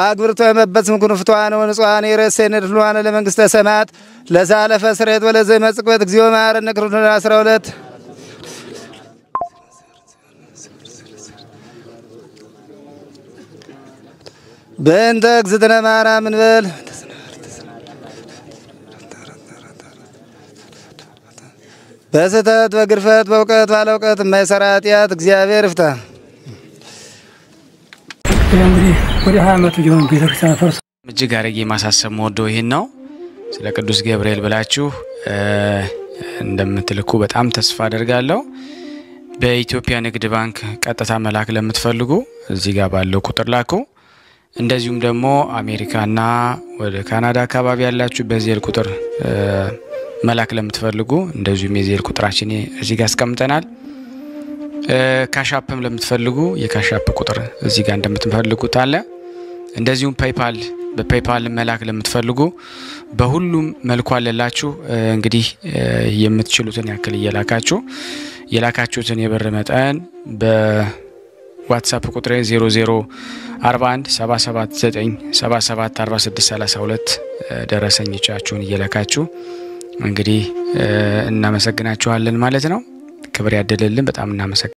አግብርቶ የመበጽም ኩኑ ፍቷን ወንጿን የረሰነ ድሏን ለመንግስተ ሰማያት ለዛለፈ ስሬት ወለዘ መጽቆት እግዚኦ ማረነ ክርስቶስ 12 በእንተ እግዝእትነ ማርያም እንበል በስተት በግርፈት በእውቀት ባለእውቀት የማይሰራ ኃጢአት እግዚአብሔር ይፍታ። እንግዲህ ወደ 20 ዓመት ጀምሮ ቤተክርስቲያን ፈርሶ እጅግ አድርጌ ማሳሰብ ወደው ይሄን ነው። ስለ ቅዱስ ገብርኤል ብላችሁ እንደምትልኩ በጣም ተስፋ አደርጋለሁ። በኢትዮጵያ ንግድ ባንክ ቀጥታ መላክ ለምትፈልጉ እዚህ ጋር ባለው ቁጥር ላኩ። እንደዚሁም ደግሞ አሜሪካና ወደ ካናዳ አካባቢ ያላችሁ በዚህ ቁጥር መላክ ለምትፈልጉ እንደዚሁም የዚህ ቁጥራችን እዚህ ጋር አስቀምጠናል። ካሻፕም ለምትፈልጉ የካሻፕ ቁጥር እዚህ ጋር እንደምትፈልጉት አለ። እንደዚሁም ፔይፓል በፔይፓል መላክ ለምትፈልጉ በሁሉም መልኩ አለላችሁ። እንግዲህ የምትችሉትን ያክል የላካችሁትን የብር መጠን በዋትስአፕ ቁጥሬ 004177977462 ደረሰኞቻችሁን እየላካችሁ እንግዲህ እናመሰግናችኋለን ማለት ነው። ክብር ያደለልን በጣም እናመሰግናለን።